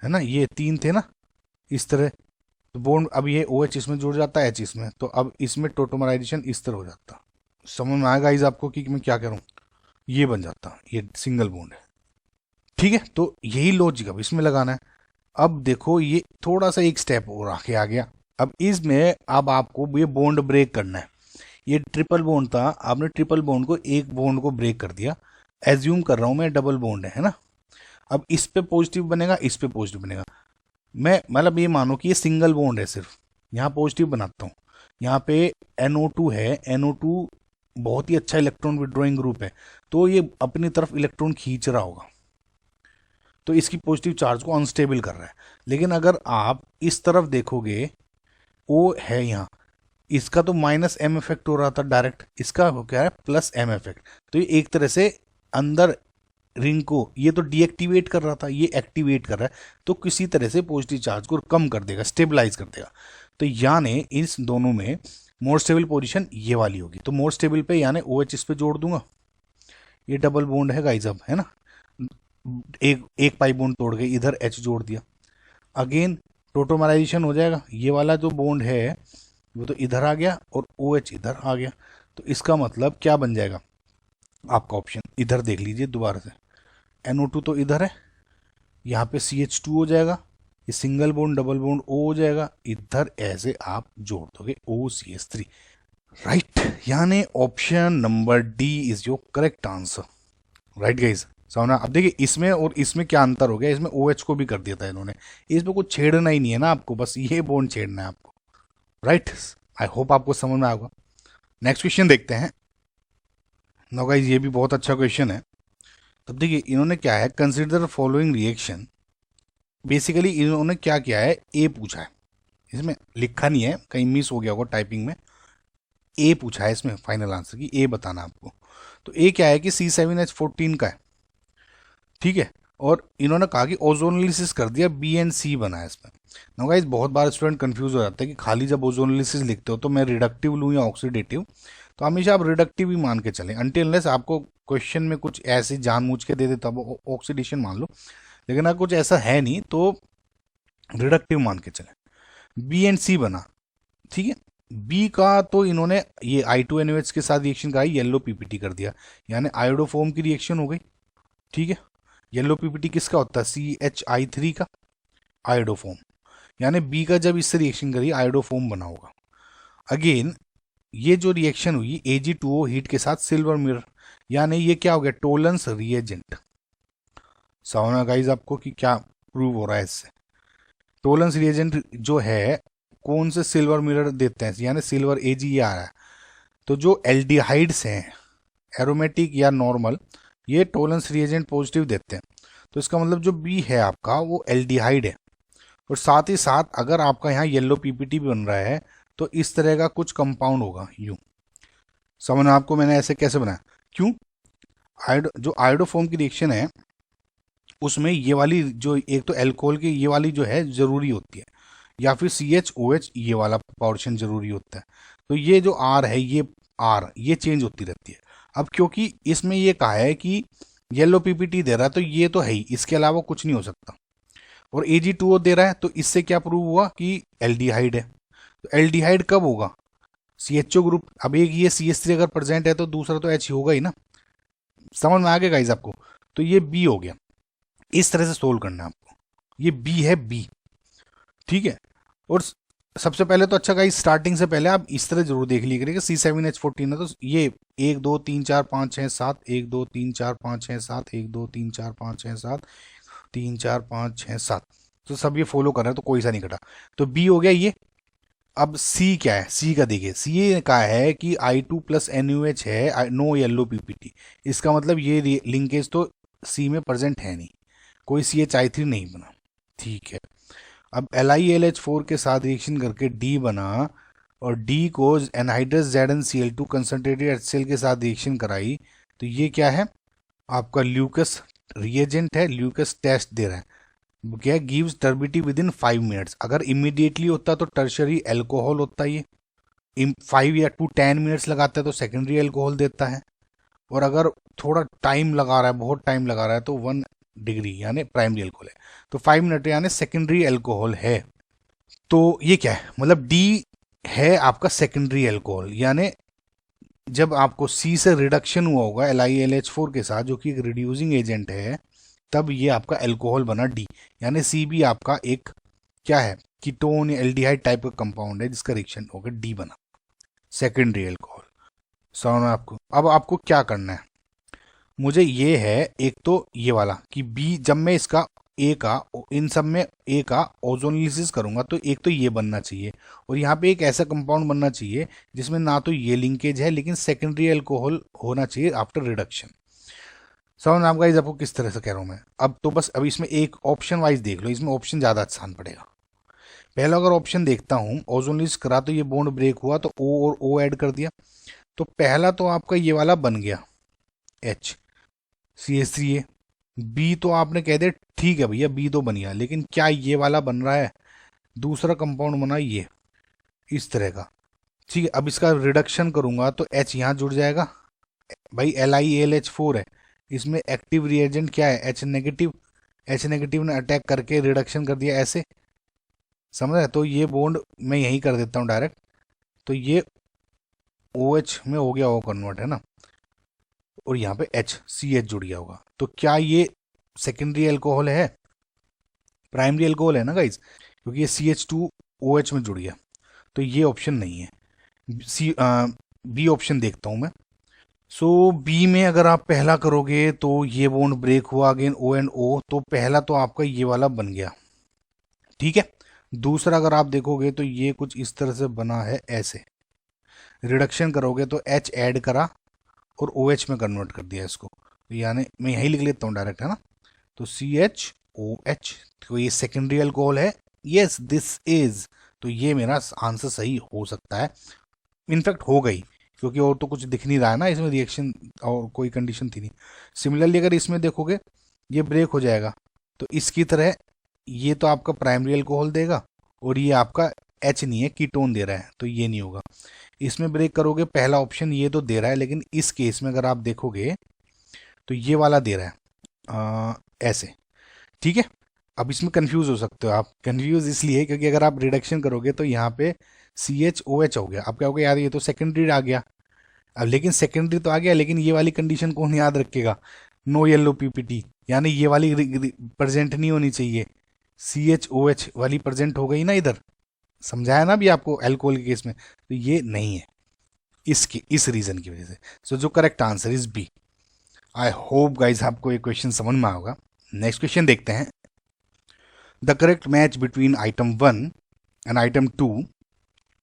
है ना, ये तीन थे ना इस तरह, तो बॉन्ड अब ये OH इसमें जुड़ जाता है, H इसमें, तो अब इसमें टोटोमराइजेशन इस तरह हो जाता। समझ में आएगा इस आपको कि मैं क्या करूं, ये बन जाता, ये सिंगल बॉन्ड है, ठीक है। तो यही लॉजिक अब इसमें लगाना है। अब देखो ये थोड़ा सा एक स्टेप और आगे आ गया। अब इसमें अब आपको ये बॉन्ड ब्रेक करना है। ये ट्रिपल बॉन्ड था, आपने ट्रिपल बॉन्ड को एक बॉन्ड को ब्रेक कर दिया। एज्यूम कर रहा हूं मैं डबल बॉन्ड है ना। अब इस पे पॉजिटिव बनेगा, इस पे पॉजिटिव बनेगा। मैं मतलब ये मानो कि ये सिंगल बॉन्ड है, सिर्फ यहाँ पॉजिटिव बनाता हूँ। यहाँ पे NO2 है, NO2 बहुत ही अच्छा इलेक्ट्रॉन विड्रॉइंग ग्रुप है, तो ये अपनी तरफ इलेक्ट्रॉन खींच रहा होगा, तो इसकी पॉजिटिव चार्ज को अनस्टेबल कर रहा है। लेकिन अगर आप इस तरफ देखोगे, O है यहाँ, इसका तो माइनस M इफेक्ट हो रहा था डायरेक्ट, इसका हो क्या है प्लस M इफेक्ट। तो ये एक तरह से अंदर रिंग को ये तो डीएक्टिवेट कर रहा था, ये एक्टिवेट कर रहा है, तो किसी तरह से पॉजिटिव चार्ज को कम कर देगा, स्टेबलाइज कर देगा। तो यानी इस दोनों में मोर स्टेबल पोजीशन ये वाली होगी। तो मोर स्टेबल पे यानी OH इस पे जोड़ दूंगा, ये डबल बॉन्ड है गाइस अब, है ना, एक पाई बॉन्ड तोड़ के इधर H जोड़ दिया, अगेन टोटोमराइजेशन हो जाएगा। ये वाला जो बॉन्ड है वो तो इधर आ गया और OH इधर आ गया। तो इसका मतलब क्या बन जाएगा आपका ऑप्शन, इधर देख लीजिए दोबारा से, NO2 तो इधर है, यहाँ पे CH2 हो जाएगा, ये single bond double bond O हो जाएगा, इधर ऐसे आप जोड़ दोगे OCH3, राइट। यानी option number D is your correct answer, right guys. समझना। अब देखिए इसमें और इसमें क्या अंतर हो गया, इसमें OH को भी कर दिया था इन्होंने, इसमें कुछ छेड़ना ही नहीं है ना आपको, बस ये बॉन्ड छेड़ना है आपको, राइट। आई होप आपको समझ में आएगा। नेक्स्ट क्वेश्चन देखते हैं। नो गाइस ये भी बहुत अच्छा क्वेश्चन है। तब देखिए इन्होंने क्या है, कंसिडर फॉलोइंग रिएक्शन। बेसिकली इन्होंने क्या किया है, ए पूछा है, इसमें लिखा नहीं है, कहीं मिस हो गया होगा टाइपिंग में, ए पूछा है इसमें फाइनल आंसर की, ए बताना आपको। तो ए क्या है कि C7H14 का है, ठीक है, और इन्होंने कहा कि ओजोनलिसिस कर दिया, BnC बना है इसमें। नो गाइस बहुत बार स्टूडेंट कंफ्यूज हो जाता है कि खाली जब ओजोनलिसिस लिखते हो तो मैं रिडक्टिव लूँ या ऑक्सीडेटिव, तो हमेशा आप रिडक्टिव ही मान के चलें, अनटिल अनलेस आपको क्वेश्चन में कुछ ऐसे जानबूझ के दे देता वो ऑक्सीडेशन मान लो, लेकिन अगर कुछ ऐसा है नहीं तो रिडक्टिव मान के चलें। BnC बना, ठीक है। बी का तो इन्होंने ये I2NOH के साथ रिएक्शन कराई, येलो PPT कर दिया, यानी आयोडोफॉर्म की रिएक्शन हो गई, ठीक है। येलो PPT किसका होता है, CHI3 का आयोडोफॉर्म, यानी बी का जब इससे रिएक्शन करी आयोडोफॉर्म बना होगा। अगेन ये जो रिएक्शन हुई Ag2O हीट के साथ सिल्वर मिरर, यानी ये क्या हो गया, टोलेंस रिएजेंट। समझना गाइस आपको कि क्या प्रूव हो रहा है इससे। टोलेंस रिएजेंट जो है कौन से सिल्वर मिरर देते हैं, यानी सिल्वर Ag ये आ रहा है। तो जो एल्डिहाइड्स हैं एरोमेटिक या नॉर्मल, ये टोलेंस रिएजेंट पॉजिटिव देते हैं। तो इसका मतलब जो बी है आपका वो एल्डिहाइड है, और साथ ही साथ अगर आपका यहाँ येलो PPT भी बन रहा है तो इस तरह का कुछ कंपाउंड होगा यूं। समझना आपको मैंने ऐसे कैसे बनाया, क्यों, जो आयोडोफॉर्म की रिएक्शन है उसमें ये वाली जो एक तो एल्कोहल की ये वाली जो है ज़रूरी होती है, या फिर CHOH ये वाला पोर्शन ज़रूरी होता है। तो ये जो R है, ये R ये चेंज होती रहती है। अब क्योंकि इसमें ये कहा है कि येलो PPT दे रहा है, तो ये तो है ही, इसके अलावा कुछ नहीं हो सकता। और AG2O दे रहा है, तो इससे क्या प्रूव हुआ कि एल्डिहाइड है। तो एल्डिहाइड कब होगा? CHO group. अब एक ये CH3 अगर प्रेजेंट है तो दूसरा तो H होगा ही ना। समझ में आ गया गाइस आपको? तो ये B हो गया। इस तरह से सोल्व करना है आपको। ये B है, B। ठीक है। और सबसे पहले तो अच्छा गाइस, स्टार्टिंग से पहले आप इस तरह जरूर देख लिया करिएगा। C7H14 है तो ये 1 2 3 4 5 6 7, 1 2 3 4 5 6 7, 1 2 3 4 5 6 7, 3 4 5 6 7। तो सब ये फॉलो कर रहे हैं, तो कोई सा नहीं कटा। तो B हो गया ये। अब C क्या है? C का देखिए, C का है कि I2 प्लस NUH है, नो येलो PPT। इसका मतलब ये लिंकेज तो C में प्रेजेंट है नहीं, कोई CHI3 नहीं बना। ठीक है। अब LiLH4 के साथ रिएक्शन करके D बना, और D को एनहाइड्रस ZnCl2 कंसनट्रेटेड HCl के साथ रिएक्शन कराई, तो ये क्या है? आपका ल्यूकस रिएजेंट है, ल्यूकस टेस्ट दे रहा है। क्या gives turbidity with in 5 minutes. अगर इमीडिएटली होता तो टर्शरी एल्कोहल होता है, ये 5 या 10 मिनट्स लगाता है तो सेकेंडरी एल्कोहल देता है। और अगर थोड़ा टाइम लगा रहा है, बहुत टाइम लगा रहा है, तो 1 डिग्री यानी प्राइमरी एल्कोहल है। तो 5 मिनट यानी सेकेंडरी एल्कोहल है। तो ये क्या है? मतलब डी है आपका सेकेंडरी एल्कोहल, यानी जब आपको सी से रिडक्शन हुआ होगा LiLH4 के साथ, जो कि एक रिड्यूसिंग एजेंट है, तब ये आपका एल्कोहल बना डी। यानी सी भी आपका एक क्या है? कीटोन या एल्डिहाइड टाइप का कंपाउंड है, जिसका रिएक्शन होकर डी बना, सेकेंडरी एल्कोहल। समझ में आपको? अब आपको क्या करना है, मुझे ये है एक तो ये वाला कि बी, जब मैं इसका ए का, इन सब में ए का ओजोनलिसिस करूंगा तो एक तो ये बनना चाहिए, और यहाँ पे एक ऐसा कंपाउंड बनना चाहिए जिसमें ना तो ये लिंकेज है लेकिन सेकेंडरी एल्कोहल होना चाहिए आफ्टर रिडक्शन। समझ में आपका? आपको किस तरह से कह रहा हूँ मैं? अब तो बस अब इसमें एक ऑप्शन वाइज देख लो, इसमें ऑप्शन ज़्यादा आसान पड़ेगा। पहला अगर ऑप्शन देखता हूँ, ओजोनलिसिस करा तो ये बॉन्ड ब्रेक हुआ, तो ओ और ओ ऐड कर दिया, तो पहला तो आपका ये वाला बन गया H CH3A। बी तो आपने कह दिया ठीक है भैया, बी तो बन गया, लेकिन क्या ये वाला बन रहा है? दूसरा कंपाउंड बना ये इस तरह का। ठीक है। अब इसका रिडक्शन करूंगा तो H यहाँ जुड़ जाएगा। भाई LiAlH4 है, इसमें एक्टिव रिएजेंट क्या है? H negative. H नेगेटिव ने अटैक करके रिडक्शन कर दिया ऐसे, समझ रहे? तो ये बॉन्ड मैं यही कर देता हूँ डायरेक्ट, तो ये OH में हो गया, वो कन्वर्ट है ना, और यहाँ पे HCH जुड़ गया होगा। तो क्या ये सेकेंडरी एल्कोहल है? प्राइमरी एल्कोहल है ना गाइज, क्योंकि ये CH2OH में जुड़ गया। तो ये ऑप्शन नहीं है। बी ऑप्शन देखता हूं मैं। सो बी में अगर आप पहला करोगे तो ये बॉन्ड ब्रेक हुआ अगेन O एंड O, तो पहला तो आपका ये वाला बन गया। ठीक है। दूसरा अगर आप देखोगे तो ये कुछ इस तरह से बना है ऐसे, रिडक्शन करोगे तो H ऐड करा और OH में कन्वर्ट कर दिया इसको, तो यानी मैं यही लिख लेता हूँ डायरेक्ट, है ना। तो CHOH, तो ये सेकेंडरी अल्कोहल है। यस दिस इज, तो ये मेरा आंसर सही हो सकता है, इनफैक्ट हो गई, क्योंकि और तो कुछ दिख नहीं रहा है ना इसमें रिएक्शन, और कोई कंडीशन थी नहीं। सिमिलरली अगर इसमें देखोगे ये ब्रेक हो जाएगा, तो इसकी तरह ये तो आपका प्राइमरी अल्कोहल देगा, और ये आपका H नहीं है, कीटोन दे रहा है, तो ये नहीं होगा। इसमें ब्रेक करोगे, पहला ऑप्शन ये तो दे रहा है, लेकिन इस केस में अगर आप देखोगे तो ये वाला दे रहा है ऐसे। ठीक है। अब इसमें कंफ्यूज हो सकते हो आप, कंफ्यूज इसलिए क्योंकि अगर आप रिडक्शन करोगे तो यहाँ पे CHOH हो गया। अब क्या हो गया यार, ये तो सेकेंडरी आ गया। अब लेकिन सेकेंडरी तो आ गया, लेकिन ये वाली कंडीशन कौन याद रखेगा? नो येलो PPT, यानी ये वाली प्रेजेंट नहीं होनी चाहिए, CHOH वाली प्रेजेंट हो गई ना इधर। समझाया ना अभी आपको एल्कोहल के केस में, तो ये नहीं है इसकी, इस रीजन की वजह से। सो जो correct answer is B. I hope guys आपको ये क्वेश्चन समझ में होगा। नेक्स्ट क्वेश्चन देखते हैं। The correct match between item 1 and item 2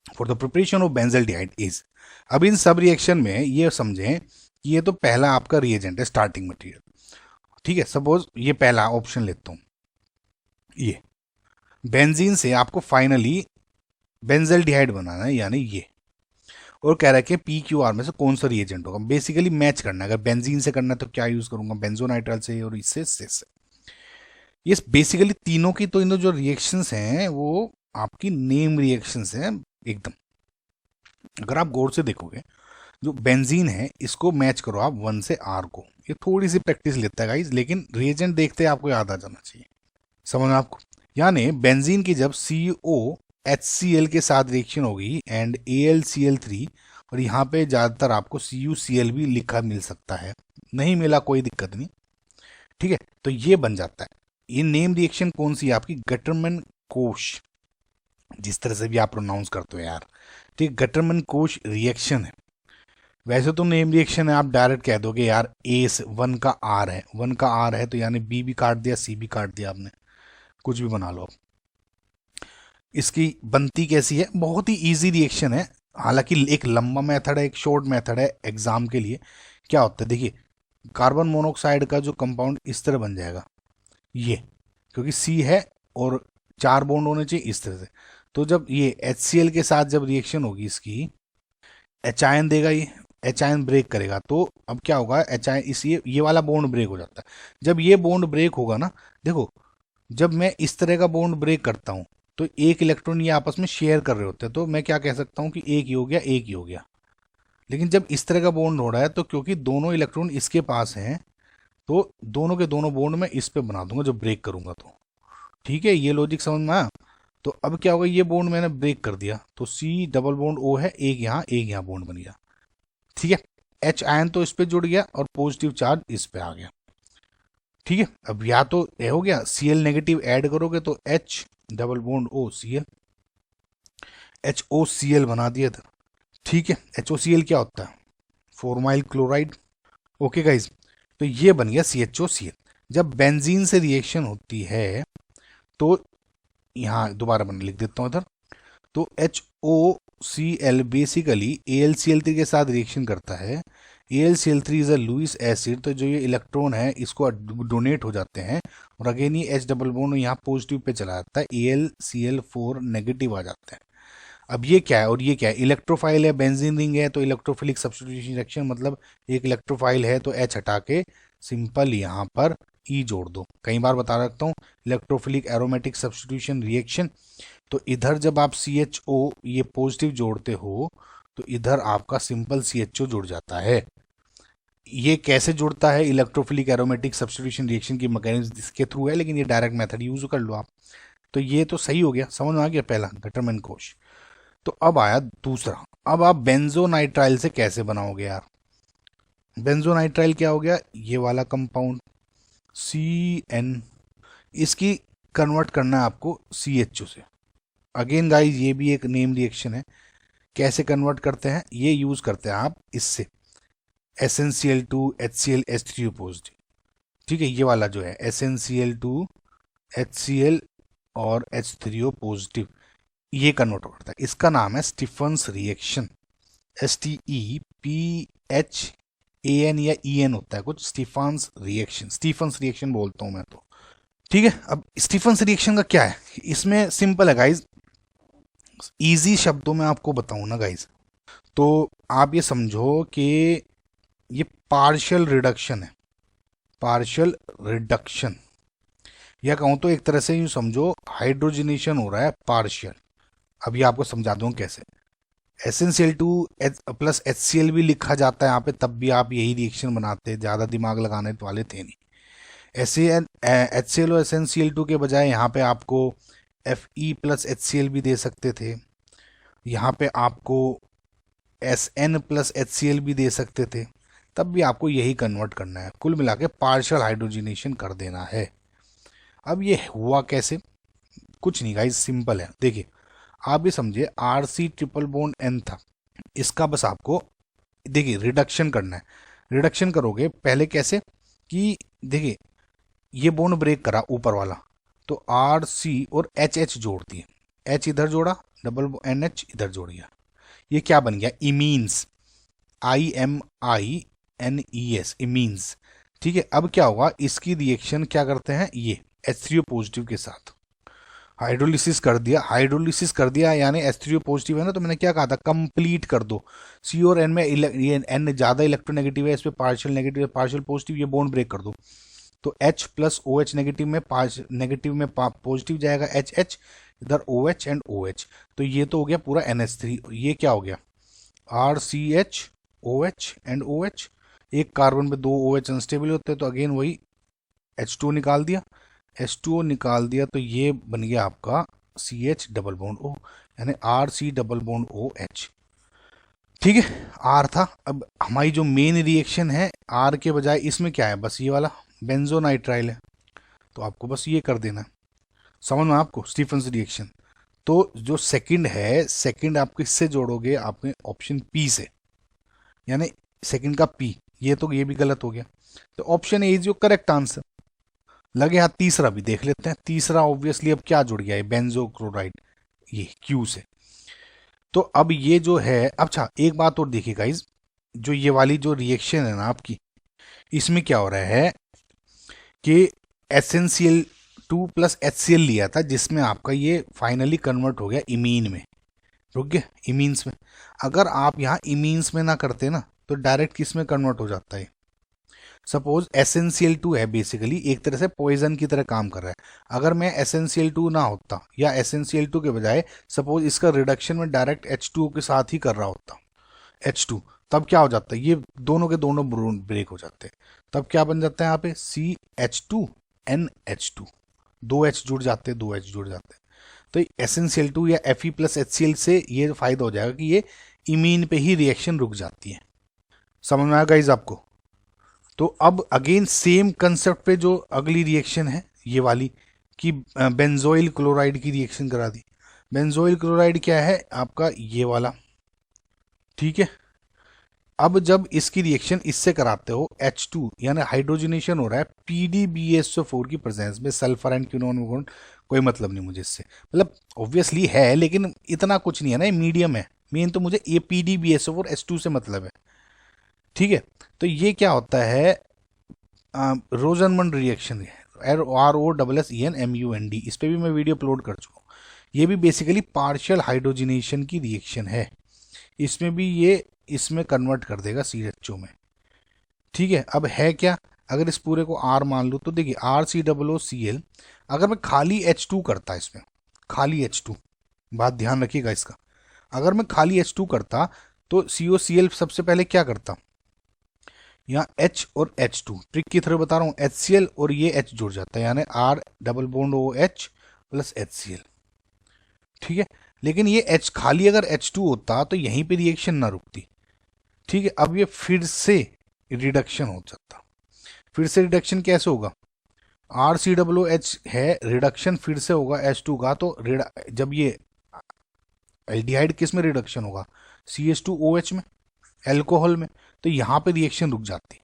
for the preparation of benzaldehyde is. अब इन सब रिएक्शन में ये समझें कि ये तो पहला आपका रिएजेंट है, स्टार्टिंग मटेरियल। ठीक है। सपोज ये पहला ऑप्शन लेता हूं, ये बेंजीन से आपको फाइनली बेंजल्डिहाइड बनाना है, यानी ये, और कह रहा है कि PQR में से कौन सा रिएजेंट होगा। बेसिकली मैच करना है, अगर बेंजीन से करना है तो क्या यूज करूंगा, बेंजोनाइट्राइल से, और इससे से। ये बेसिकली तीनों की तो इन जो रिएक्शंस हैं वो आपकी नेम रिएक्शंस हैं एकदम। अगर आप गौर से देखोगे, जो बेंजीन है इसको मैच करो आप 1 से R को। ये थोड़ी सी प्रैक्टिस लेता है गाइस, लेकिन रिएजेंट देखते आपको याद आ जाना चाहिए। समझ में आपको? यानी बेंजीन की जब COHCl के साथ रिएक्शन होगी एंड AlCl3, और यहाँ पे ज़्यादातर आपको CuCl भी लिखा मिल सकता है, नहीं मिला कोई दिक्कत नहीं, ठीक है। तो ये बन जाता है। ये नेम रिएक्शन कौन सी है आपकी? गटरमैन कोश, जिस तरह से भी आप प्रोनाउंस करते हो यार, ठीक, गटरमैन कोश रिएक्शन है। वैसे तो नेम रिएक्शन है, आप डायरेक्ट कह दोगे यार ए 1 का आर है, 1 का आर है तो यानी बी भी काट दिया, सी भी काट दिया, आपने कुछ भी बना लो आप। इसकी बनती कैसी है? बहुत ही इजी रिएक्शन है। हालांकि एक लंबा मेथड है, एक शॉर्ट मेथड है एग्जाम के लिए। क्या होता है देखिए, कार्बन मोनोऑक्साइड का जो कंपाउंड इस तरह बन जाएगा ये, क्योंकि सी है और 4 बॉन्ड होने चाहिए इस तरह से। तो जब ये HCl के साथ जब रिएक्शन होगी इसकी, एच आयन देगा, ये एच आयन ब्रेक करेगा, तो अब क्या होगा, एच आयन इस ये वाला बॉन्ड ब्रेक हो जाता है। जब ये बॉन्ड ब्रेक होगा ना, देखो जब मैं इस तरह का बॉन्ड ब्रेक करता हूं तो एक इलेक्ट्रॉन ये आपस में शेयर कर रहे होते हैं, तो मैं क्या कह सकता हूं कि एक ही हो गया, एक ही हो गया। लेकिन जब इस तरह का बॉन्ड हो रहा है तो क्योंकि दोनों इलेक्ट्रॉन इसके पास हैं, तो दोनों के दोनों बॉन्ड मैं इस पे बना दूंगा जब ब्रेक करूंगा तो। ठीक है, ये लॉजिक समझ में आया? तो अब क्या होगा, ये बॉन्ड मैंने ब्रेक कर दिया तो C डबल बॉन्ड O है, एक यहाँ बॉन्ड बन गया, ठीक है। H आयन तो इस पे जुड़ गया और पॉजिटिव चार्ज इस पे आ गया, ठीक है। अब या तो ये हो गया, Cl नेगेटिव ऐड करोगे तो H double bond O Cl, HOCl बना दिया था, ठीक है। HOCl क्या होता है? Formyl chloride. ओके गाइज, तो ये बन गया CHOCl। जब बेंजीन से रिएक्शन होती है तो यहाँ दोबारा मैं लिख देता हूँ इधर, तो HOCl बेसिकली AlCl3 के साथ रिएक्शन करता है। AlCl3 is a Lewis acid, तो जो ये इलेक्ट्रॉन है इसको डोनेट हो जाते हैं और अगेन ये H डबल बॉन्ड यहाँ पॉजिटिव पे चला जाता है, AlCl4 नेगेटिव आ जाता है। अब ये क्या है और ये क्या है? इलेक्ट्रोफाइल है, बेंजीन रिंग है, तो इलेक्ट्रोफिलिक सब्स्टिट्यूशन रिएक्शन, मतलब एक इलेक्ट्रोफाइल है तो H हटा के सिंपल यहाँ पर E जोड़ दो। कई बार बता रखता हूँ, इलेक्ट्रोफिलिक एरोमेटिक सब्स्टिट्यूशन रिएक्शन। तो इधर जब आप CHO ये पॉजिटिव जोड़ते हो तो इधर आपका सिंपल CHO जुड़ जाता है। ये कैसे जुड़ता है? इलेक्ट्रोफिलिक एरोमेटिक सब्स्टिट्यूशन रिएक्शन की मैकेनिज्म इसके थ्रू है, लेकिन ये डायरेक्ट मेथड यूज कर लो आप। तो ये तो सही हो गया, समझ में आ गया पहला गटरमैन कोश। तो अब आया दूसरा, अब आप बेंजोनाइट्राइल से कैसे बनाओगे यार? बेंजोनाइट्राइल क्या हो गया? ये वाला कंपाउंड CN, इसकी कन्वर्ट करना है आपको CHO से। अगेन गाइस ये भी एक नेम रिएक्शन है। कैसे कन्वर्ट करते हैं? ये यूज करते हैं आप इससे, SnCl2 HCl H3O पॉजिटिव, ठीक है। ये वाला जो है SnCl2 HCl और H3O पॉजिटिव, ये कन्वर्ट करता है। इसका नाम है स्टीफन्स रिएक्शन, STEPHAN या EN होता है कुछ, स्टीफन्स रिएक्शन, स्टीफन्स रिएक्शन बोलता हूं मैं तो, ठीक है। अब स्टीफन्स रिएक्शन का क्या है? इसमें सिंपल है गाइज, इजी शब्दों में आपको बताऊं ना गाइज, तो आप ये समझो कि ये पार्शियल रिडक्शन है, पार्शियल रिडक्शन, या कहूं तो एक तरह से यूं समझो हाइड्रोजनेशन हो रहा है पार्शियल। अभी आपको समझा दूं कैसे। SnCl2 प्लस HCl भी लिखा जाता है यहाँ पे, तब भी आप यही रिएक्शन बनाते, ज़्यादा दिमाग लगाने वाले थे नहीं। HCl और SnCl2 के बजाय यहाँ पे आपको Fe प्लस HCl भी दे सकते थे, यहाँ पे आपको Sn प्लस HCl भी दे सकते थे, तब भी आपको यही कन्वर्ट करना है, कुल मिला के पार्शियल हाइड्रोजनेशन कर देना है। अब ये हुआ कैसे? कुछ नहीं गाइस, सिंपल है। देखिए आप भी समझिए, RC ट्रिपल बॉन्ड N था, इसका बस आपको देखिए रिडक्शन करना है। रिडक्शन करोगे पहले कैसे कि देखिए ये बॉन्ड ब्रेक करा ऊपर वाला, तो RC और HH जोड़ दिए, H इधर जोड़ा, डबल NH इधर जोड़ दिया, ये क्या बन गया? इमीन्स, IMINES, इमीन्स, ठीक है। अब क्या होगा, इसकी रिएक्शन क्या करते हैं, ये H3O पॉजिटिव के साथ हाइड्रोलिसिस कर दिया, हाइड्रोलिसिस कर दिया यानी H3O पॉजिटिव है ना, तो मैंने क्या कहा था, कंप्लीट कर दो। C और N में ये N ज़्यादा इलेक्ट्रोनेगेटिव है, इस पर पार्शियल नेगेटिव है, पार्शियल पॉजिटिव, ये बॉन्ड ब्रेक कर दो। तो H प्लस OH नेगेटिव में नेगेटिव में पॉजिटिव जाएगा HH, इधर OH एंड OH। तो ये तो हो गया पूरा NH3। ये क्या हो गया RCH OH एंड OH। एक कार्बन पे 2 OH अनस्टेबल होते हैं तो अगेन वही H2O निकाल दिया, H2O निकाल दिया तो ये बन गया आपका CH डबल बॉन्ड O, यानी RC डबल बॉन्ड OH। ठीक है, R था। अब हमारी जो मेन रिएक्शन है R के बजाय इसमें क्या है, बस ये वाला बेंजोनाइट्राइल है। तो आपको बस ये कर देना है। समझ में आपको स्टीफंस रिएक्शन। तो जो सेकंड है, सेकंड आप किससे जोड़ोगे, आपने ऑप्शन P से, यानी सेकंड का P। ये तो ये भी गलत हो गया, तो option A is your correct answer. लगे हाथ तीसरा भी देख लेते हैं। तीसरा ऑब्वियसली अब क्या जुड़ गया है, बेंजोक्लोराइड, ये Q से। तो अब ये जो है, अच्छा एक बात और देखिए गाइज, जो ये वाली जो रिएक्शन है ना आपकी, इसमें क्या हो रहा है कि SnCl2 प्लस HCl लिया था, जिसमें आपका ये फाइनली कन्वर्ट हो गया इमीन में। रुक गया इमीन्स में। अगर आप यहाँ इमीन्स में ना करते ना तो डायरेक्ट किस में कन्वर्ट हो जाता है। सपोज SnCl2 है, बेसिकली एक तरह से पॉइजन की तरह काम कर रहा है। अगर मैं SnCl2 ना होता, या SnCl2 के बजाय सपोज इसका रिडक्शन में डायरेक्ट H2O के साथ ही कर रहा होता, H2, तब क्या हो जाता है, ये दोनों के दोनों ब्रेक हो जाते हैं। तब क्या बन जाता है यहाँ पे CH2 NH2, 2H जुड़ जाते हैं, 2H जुड़ जाते हैं। तो SnCl2 या Fe प्लस HCl से ये फायदा हो जाएगा कि ये इमीन पे ही रिएक्शन रुक जाती है। समझ में आया गाइस आपको। तो अब अगेन सेम कंसेप्ट पे जो अगली रिएक्शन है ये वाली, कि बेंजोइल क्लोराइड की रिएक्शन करा दी। बेंजोइल क्लोराइड क्या है आपका, ये वाला। ठीक है, अब जब इसकी रिएक्शन इससे कराते हो H2, यानी हाइड्रोजनेशन हो रहा है PDBSO4 की प्रेजेंस में, सल्फर एंड क्विनोन में बॉन्ड, कोई मतलब नहीं मुझे इससे, मतलब ऑब्वियसली है लेकिन इतना कुछ नहीं है ना, ये मीडियम है। मेन तो मुझे ये PDBSO4 H2 से मतलब है। ठीक है, तो ये क्या होता है, रोजनमन रिएक्शन है, ROSSENMUND, इस पर भी मैं वीडियो अपलोड कर चुका हूँ। ये भी बेसिकली पार्शियल हाइड्रोजिनेशन की रिएक्शन है। इसमें भी ये इसमें कन्वर्ट कर देगा CHO में। ठीक है, अब है क्या, अगर इस पूरे को R मान लूँ तो देखिए RCOOCl, अगर मैं खाली H2 करता इसमें, खाली H2, बात ध्यान रखिएगा इसका, अगर मैं खाली H2 करता तो COCl सबसे पहले क्या करता, यहाँ H और H2, ट्रिक की तरह बता रहा हूँ, HCl और ये H जुड़ जाता है, यानी R double bond OH plus HCl। ठीक है, लेकिन ये H खाली अगर H2 होता तो यहीं पे रिएक्शन ना रुकती। ठीक है, अब ये फिर से रिडक्शन हो जाता। फिर से रिडक्शन कैसे होगा, RCOOH है, रिडक्शन फिर से होगा H2 का, तो जब ये एल्डिहाइड किस में रिडक्शन होगा, CH2OH में, एल्कोहल में, तो यहाँ पे रिएक्शन रुक जाती।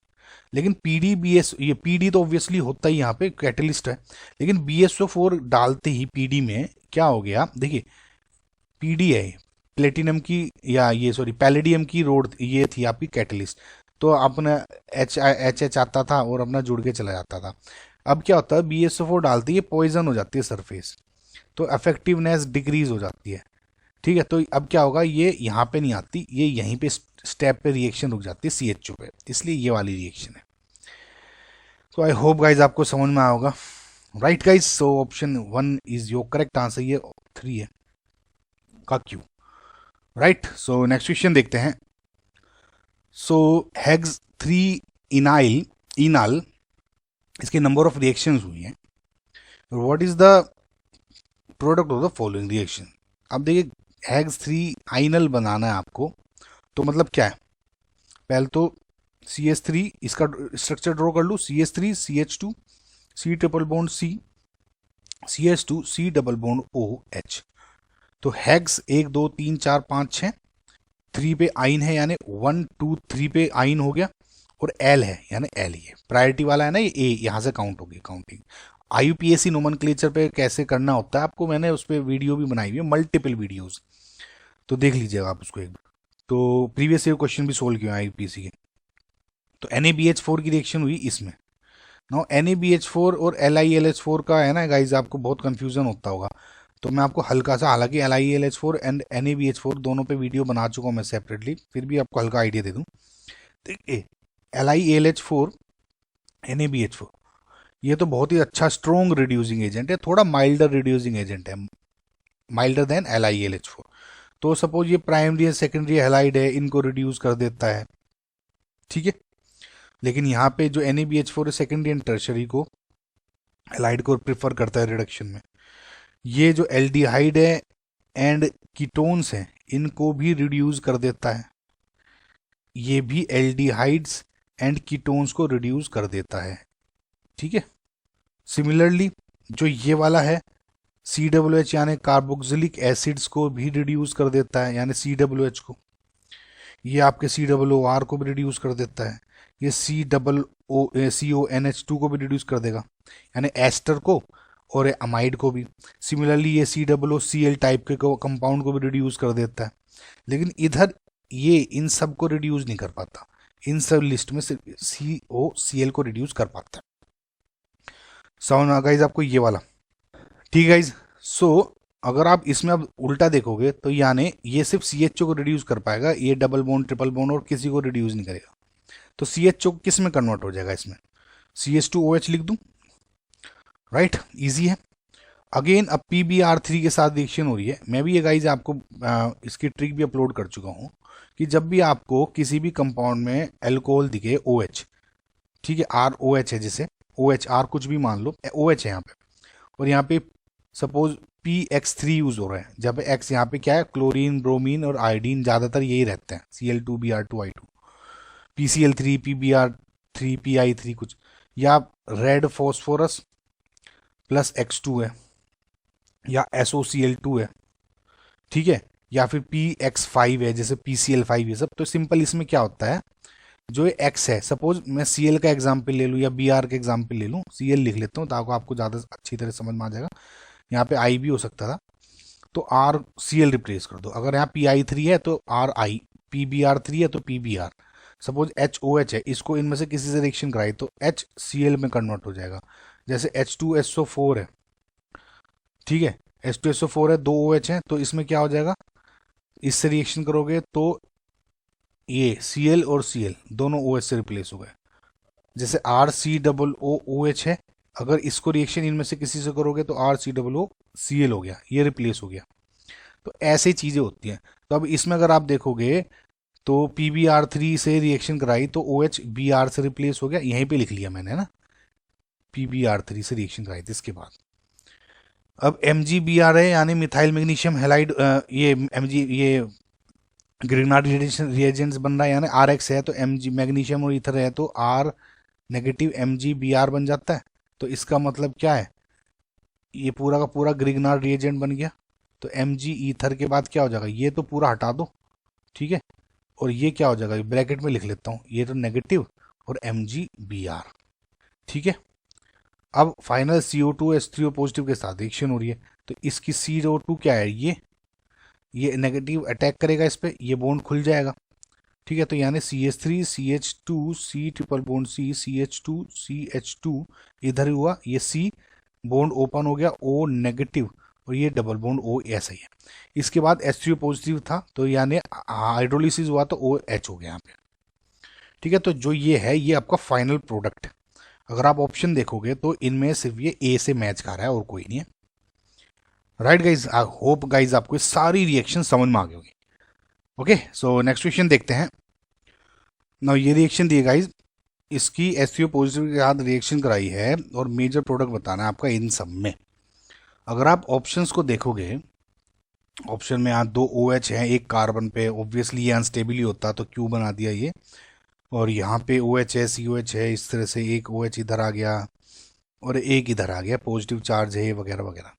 लेकिन PDBS, ये PD तो ऑब्वियसली होता ही यहाँ पे कैटलिस्ट है, लेकिन BSO4 डालते ही PD में क्या हो गया, देखिए PD है प्लेटिनम की, या ये सॉरी पैलेडियम की रोड, ये थी आपकी कैटलिस्ट, तो अपना HH आता था और अपना जुड़ के चला जाता था। अब क्या होता है, BSO4 डालती है, पॉइजन हो जाती है सरफेस, तो इफेक्टिवनेस डिक्रीज हो जाती है। ठीक है, तो अब क्या होगा, ये यहाँ पे नहीं आती, ये यहीं पे स्टेप पे रिएक्शन रुक जाती है CHO पे, इसलिए ये वाली रिएक्शन है। तो आई होप गाइज आपको समझ में आया होगा। Right guys, so option 1 is your correct answer, ये 3 है का Q। Right, so next question देखते हैं। सो हेग्स 3 इनाल इसके नंबर ऑफ रिएक्शंस हुई हैं, what is the product of the following reaction. अब देखिए हेग्स 3 आइनल बनाना है आपको, तो मतलब क्या है, पहले तो CH3, इसका स्ट्रक्चर ड्रॉ कर लूँ, CH3 CH2 C triple bond C, CH2 C double bond OH। तो हेग्स 1 2 3 4 5 6, 3 पे आइन है यानी 1 2 3 पे आइन हो गया, और L है यानी L, ये प्रायोरिटी वाला है ना, ये A यहाँ से काउंट होगी काउंटिंग। IUPAC नोमेनक्लेचर पे कैसे करना होता है आपको मैंने उस पर वीडियो भी बनाई हुई है, मल्टीपल वीडियोस, तो देख लीजिएगा आप उसको एक बार। तो प्रीवियस ईयर क्वेश्चन भी सोल्व किया IUPAC के। तो NaBH4 की रिएक्शन हुई इसमें। नाउ NaBH4 और LiLH4 का है ना गाइज, आपको बहुत कंफ्यूजन होता होगा, तो मैं आपको हल्का सा, हालांकि LiLH4 एंड NaBH4 दोनों पे वीडियो बना चुका हूँ मैं सेपरेटली, फिर भी आपको हल्का आइडिया दे दूँ। देखिए LiLH4 NaBH4, ये तो बहुत ही अच्छा स्ट्रॉन्ग रिड्यूसिंग एजेंट है, थोड़ा माइल्डर रिड्यूसिंग एजेंट है, माइल्डर देन LiAlH4। तो सपोज ये प्राइमरी एंड सेकेंडरी हैलाइड है, इनको रिड्यूस कर देता है, ठीक है। लेकिन यहाँ पे जो NaBH4 है सेकेंडरी एंड टर्शरी को, हैलाइड को प्रिफर करता है रिडक्शन में। ये जो एल्डिहाइड है एंड कीटोन्स हैं, इनको भी रिड्यूस कर देता है, ये भी एल्डिहाइड्स एंड कीटोन्स को रिड्यूस कर देता है, ठीक है। सिमिलरली जो ये वाला है COOH यानी कार्बोक्सिलिक एसिड्स को भी रिड्यूस कर देता है, यानी COOH को। ये आपके COOR को भी रिड्यूस कर देता है, ये CONH2 को भी रिड्यूस कर देगा, यानी एस्टर को और अमाइड को भी। सिमिलरली ये COOCl टाइप के कंपाउंड को भी रिड्यूस कर देता है। लेकिन इधर ये इन सब को रिड्यूस नहीं कर पाता, इन सब लिस्ट में सिर्फ COCl को रिड्यूस कर पाता है। समझ आ गाइज आपको ये वाला, ठीक है गाइज। सो अगर आप इसमें अब उल्टा देखोगे तो यानी ये सिर्फ CHO को रिड्यूस कर पाएगा, ये डबल बॉन्ड ट्रिपल बॉन्ड और किसी को रिड्यूस नहीं करेगा। तो CHO किस में कन्वर्ट हो जाएगा, इसमें CH2OH लिख दूं, राइट, इजी है। अगेन अब PBr3 के साथ रिएक्शन हो रही है। मैं भी ये गाइज आपको इसकी ट्रिक भी अपलोड कर चुका हूँ कि जब भी आपको किसी भी कंपाउंड में अल्कोहल दिखे OH, ठीक है, ROH है, जिसे OH R कुछ भी मान लो, OH है यहाँ पे, और यहाँ पे सपोज PX3 यूज हो रहा है, जब X यहाँ पे क्या है, क्लोरीन, ब्रोमीन और आयोडीन, ज़्यादातर यही रहते हैं, Cl2Br2I2, PCl3, PBr3, PI3 कुछ, या रेड फॉस्फोरस प्लस X2 है, या SOCl2 है, ठीक है, या फिर PX5 है, जैसे PCl5, ये सब। तो सिंपल इसमें क्या होता है, जो ये X है, सपोज मैं Cl का एग्जाम्पल ले लूँ या Br का एग्जाम्पल ले लूँ, Cl लिख लेता हूँ ताकि आपको ज़्यादा अच्छी तरह समझ में आ जाएगा। यहाँ पे I भी हो सकता था, तो RCl रिप्लेस कर दो। अगर यहाँ PI3 है तो RI, PBr3 है तो PBr। सपोज HOH है, इसको इनमें से किसी से रिएक्शन कराई तो HCl में कन्वर्ट हो जाएगा। जैसे H2SO4 है, ठीक है, H2SO4 है, 2 OH है, तो इसमें क्या हो जाएगा, इससे रिएक्शन करोगे तो ये Cl और Cl दोनों OH से रिप्लेस हो गए। जैसे RCOOH है, अगर इसको रिएक्शन इनमें से किसी से करोगे तो RCOOCl हो गया, ये रिप्लेस हो गया। तो ऐसी चीज़ें होती हैं। तो अब इसमें अगर आप देखोगे तो PBr3 से रिएक्शन कराई तो OH Br से रिप्लेस हो गया, यहीं पे लिख लिया मैंने ना, PBr3 से रिएक्शन कराई थी। इसके बाद अब MgBr है, यानी मिथाइल मैग्नीशियम हैलाइड, ये ये ग्रिग्नार्ड रिएजेंट्स बन रहा है, यानी RX है तो Mg मैग्नीशियम और ईथर है तो R नेगेटिव MgBr बन जाता है। तो इसका मतलब क्या है, ये पूरा का पूरा ग्रिग्नार्ड रिएजेंट बन गया। तो Mg ईथर के बाद क्या हो जाएगा, ये तो पूरा हटा दो, ठीक है, और ये क्या हो जाएगा, ब्रैकेट में लिख लेता हूँ, ये तो नेगेटिव और MgBr, ठीक है। अब फाइनल CO2H3O पॉजिटिव के साथ रिएक्शन हो रही है, तो इसकी CO2 क्या है, ये नेगेटिव अटैक करेगा इस पर, ये बॉन्ड खुल जाएगा, ठीक है। तो यानी CH3 CH2 C triple bond C CH2 CH2 इधर हुआ, ये C बॉन्ड ओपन हो गया, O नेगेटिव, और ये डबल बॉन्ड O ऐसा ही है। इसके बाद H3O पॉजिटिव था तो यानी हाइड्रोलिसिस हुआ तो OH हो गया यहाँ पे, ठीक है। तो जो ये है ये आपका फाइनल प्रोडक्ट। अगर आप ऑप्शन देखोगे तो इनमें सिर्फ ये A से मैच कर रहा है और कोई नहीं है, राइट गाइज। आई होप गाइज आपको सारी रिएक्शन समझ में आ गई होगी। ओके, सो नेक्स्ट क्वेश्चन देखते हैं ना। ये रिएक्शन दिए गाइज, इसकी SCO पॉजिटिव के साथ रिएक्शन कराई है और मेजर प्रोडक्ट बताना है आपका इन सब में। अगर आप ऑप्शंस को देखोगे, ऑप्शन में यहाँ 2 OH हैं, एक कार्बन पे, ऑब्वियसली ये अनस्टेबल ही होता तो क्यों बना दिया ये, और यहाँ पे OH है, COH है, इस तरह से एक OH इधर आ गया और एक इधर आ गया, पॉजिटिव चार्ज है वगैरह वगैरह।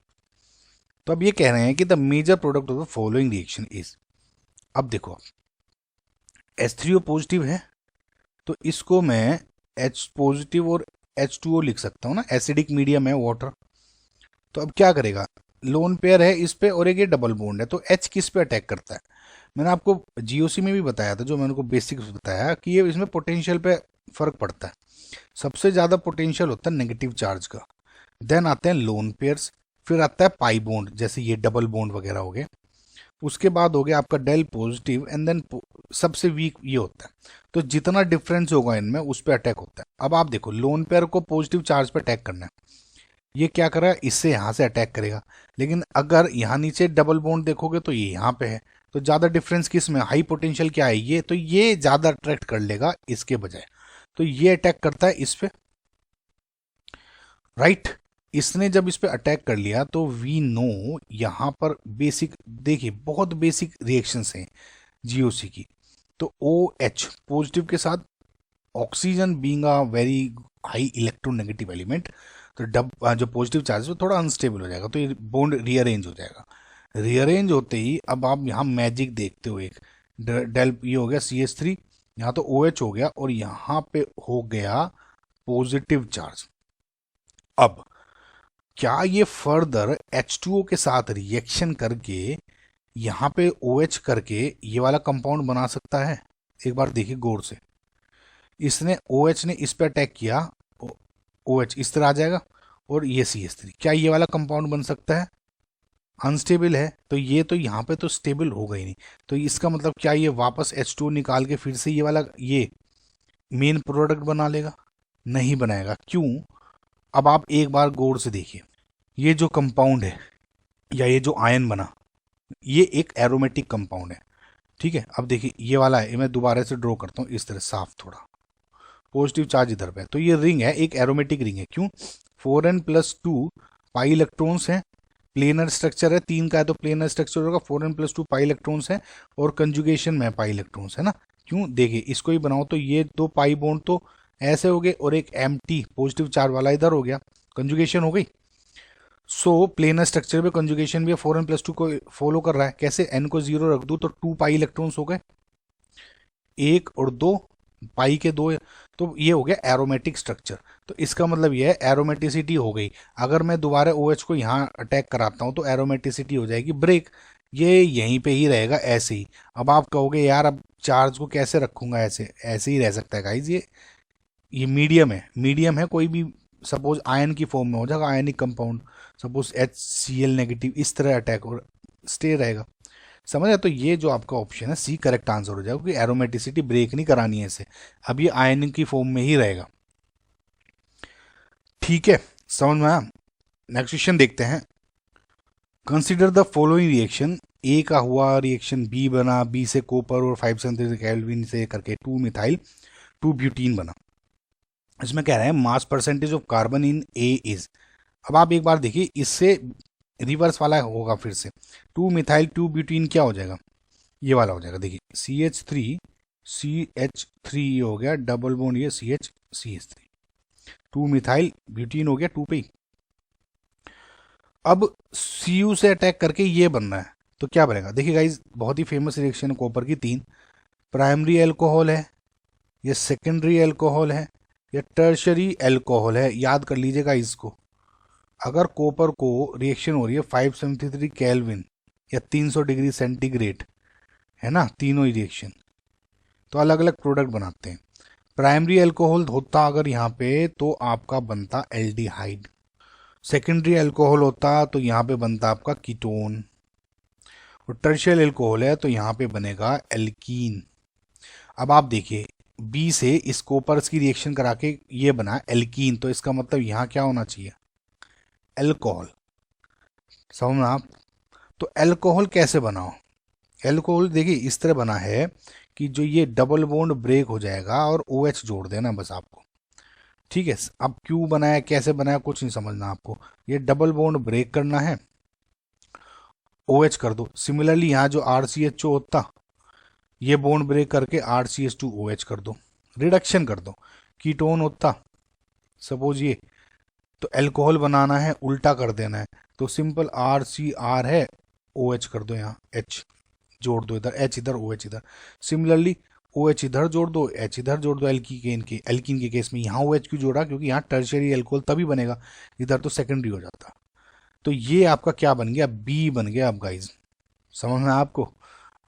तो अब ये कह रहे हैं कि the major product of the following reaction is, अब देखो H3O पॉजिटिव है तो इसको मैं H पॉजिटिव और H2O लिख सकता हूँ ना, एसिडिक मीडियम है वाटर। तो अब क्या करेगा, लोन पेयर है इस पे और एक ये डबल बॉन्ड है, तो H किस पे अटैक करता है। मैंने आपको GOC में भी बताया था, जो मैंने को बेसिक्स बताया कि ये इसमें पोटेंशियल पे फर्क पड़ता है। सबसे ज़्यादा पोटेंशियल होता है नेगेटिव चार्ज का, देन आते हैं लोन पेयर्स, फिर आता है पाई बॉन्ड, जैसे ये डबल बॉन्ड वगैरह हो गए, उसके बाद हो गया आपका डेल पॉजिटिव एंड देन सबसे वीक ये होता है। तो जितना डिफरेंस होगा इनमें उस पर अटैक होता है। अब आप देखो लोन पेयर को पॉजिटिव चार्ज पे अटैक करना है, ये क्या कर रहा है, इससे यहाँ से अटैक करेगा। लेकिन अगर यहाँ नीचे डबल बॉन्ड देखोगे तो ये यहाँ पे है, तो ज़्यादा डिफरेंस किस में, हाई पोटेंशियल क्या है ये, तो ये ज़्यादा अट्रैक्ट कर लेगा इसके बजाय, तो ये अटैक करता है इस पे, राइट। इसने जब इस पे अटैक कर लिया तो वी नो यहाँ पर बेसिक देखिए बहुत बेसिक रिएक्शंस हैं जीओसी की। तो ओ एच पॉजिटिव के साथ oxygen being a very high electronegative element, तो जो पॉजिटिव चार्ज है थोड़ा अनस्टेबल हो जाएगा, तो ये बॉन्ड रीअरेंज हो जाएगा। रीअरेंज होते ही अब आप यहाँ मैजिक देखते हो, एक डेल ये हो गया CH3, यहाँ तो OH हो गया और यहाँ पे हो गया पॉजिटिव चार्ज। अब क्या ये फर्दर H2O के साथ रिएक्शन करके यहाँ पे OH करके ये वाला कंपाउंड बना सकता है? एक बार देखिए गौर से, इसने OH ने इस पे अटैक किया, OH इस तरह आ जाएगा और ये CH3, क्या ये वाला कंपाउंड बन सकता है? अनस्टेबल है, तो ये तो यहाँ पे तो स्टेबल होगा ही नहीं। तो इसका मतलब क्या ये वापस H2O निकाल के फिर से ये वाला ये मेन प्रोडक्ट बना लेगा? नहीं बनाएगा। क्यों? अब आप एक बार गौर से देखिए, ये जो कंपाउंड है या ये जो आयन बना, ये एक एरोमेटिक कंपाउंड है, ठीक है। अब देखिए ये वाला है, मैं दोबारा से ड्रॉ करता हूँ इस तरह साफ, थोड़ा पॉजिटिव चार्ज इधर पे, तो ये रिंग है, एक एरोमेटिक रिंग है। क्यों? 4n+2 पाई इलेक्ट्रॉन्स हैं, प्लेनर स्ट्रक्चर है, 3 का है तो प्लेनर स्ट्रक्चर होगा, 4n+2 पाई इलेक्ट्रॉन्स है और कंजुगेशन में पाई इलेक्ट्रॉन्स है ना। क्यों? देखिए इसको ही बनाओ तो ये 2 पाई बॉन्ड तो ऐसे हो गए और एक एम्प्टी पॉजिटिव चार्ज वाला इधर हो गया, कंजुगेशन हो गई। सो प्लेनर स्ट्रक्चर पे कंजुगेशन भी 4n+2 को फॉलो कर रहा है। कैसे? n को 0 रख दूं तो 2 पाई इलेक्ट्रॉन्स हो गए, 1 और 2 पाई के 2, तो ये हो गया एरोमेटिक स्ट्रक्चर। तो इसका मतलब ये है एरोमेटिसिटी हो गई। अगर मैं दोबारा OH को यहाँ अटैक कराता हूँ तो एरोमेटिसिटी हो जाएगी ब्रेक, ये यहीं पे ही रहेगा ऐसे ही। अब आप कहोगे यार अब चार्ज को कैसे रखूंगा, ऐसे ऐसे ही रह सकता है गाइज, ये मीडियम है, मीडियम है, कोई भी सपोज आयन की फॉर्म में हो जाएगा, ionic compound, suppose HCl negative, इस तरह अटैक और स्टे रहेगा, समझ आया। तो ये जो आपका ऑप्शन है C करेक्ट आंसर हो जाएगा, क्योंकि एरोमेटिसिटी ब्रेक नहीं करानी है इसे, अब ये आयनिक की फॉर्म में ही रहेगा। ठीक है, समझ में आया। नेक्स्ट क्वेश्चन देखते हैं। कंसिडर द फॉलोइंग रिएक्शन, ए का हुआ रिएक्शन, बी बना, बी से कॉपर और 573 केल्विन से करके 2 मिथाइल 2 ब्यूटीन बना। इसमें कह रहे हैं mass percentage of carbon in A is. अब आप एक बार देखिए, इससे रिवर्स वाला होगा फिर से, 2 मिथाइल 2 ब्यूटीन क्या हो जाएगा, ये वाला हो जाएगा। देखिए CH3 हो गया, डबल बॉन्ड ये CH3, 2 मिथाइल ब्यूटीन हो गया 2 पे ही। अब Cu से अटैक करके ये बनना है, तो क्या बनेगा? देखिए गाइज बहुत ही फेमस रिएक्शन है कॉपर की, 3 प्राइमरी एल्कोहल है, ये सेकेंडरी एल्कोहल है, या टर्शरी एल्कोहल है। याद कर लीजिएगा इसको। अगर कॉपर को रिएक्शन हो रही है 573 केल्विन या 300 डिग्री सेंटीग्रेड, है ना, तीनों ही रिएक्शन, तो अलग अलग प्रोडक्ट बनाते हैं। प्राइमरी एल्कोहल होता अगर यहाँ पे तो आपका बनता एल्डिहाइड, सेकेंडरी एल्कोहल होता तो यहाँ पे बनता आपका कीटोन, और टर्शियल एल्कोहल है तो यहाँ पे बनेगा एल्कीन। अब आप देखिए बी से इस कॉपर्स की रिएक्शन करा के ये बना एल्कीन, तो इसका मतलब यहाँ क्या होना चाहिए, एल्कोहल, समझना आप। तो एल्कोहल कैसे बनाओ? एल्कोहल देखिए इस तरह बना है कि जो ये डबल बॉन्ड ब्रेक हो जाएगा और OH जोड़ देना बस आपको, ठीक है। अब क्यों बनाया कैसे बनाया कुछ नहीं समझना आपको, ये डबल बॉन्ड ब्रेक करना है, OH कर दो। सिमिलरली यहाँ जो RCHO होता, ये बॉन्ड ब्रेक करके RCH2OH कर दो, रिडक्शन कर दो। कीटोन होता सपोज ये, तो एल्कोहल बनाना है उल्टा कर देना है, तो सिंपल RCR है, OH कर दो, यहाँ H जोड़ दो, इधर H इधर OH इधर। सिमिलरली OH इधर जोड़ दो, H इधर जोड़ दो। एल्कीन के केस में यहाँ OH क्यों जोड़ा, क्योंकि यहाँ टर्शियरी एल्कोहल तभी बनेगा, इधर तो सेकेंडरी हो जाता। तो ये आपका क्या बन गया, B बन गया। अब गाइज समझ में आपको,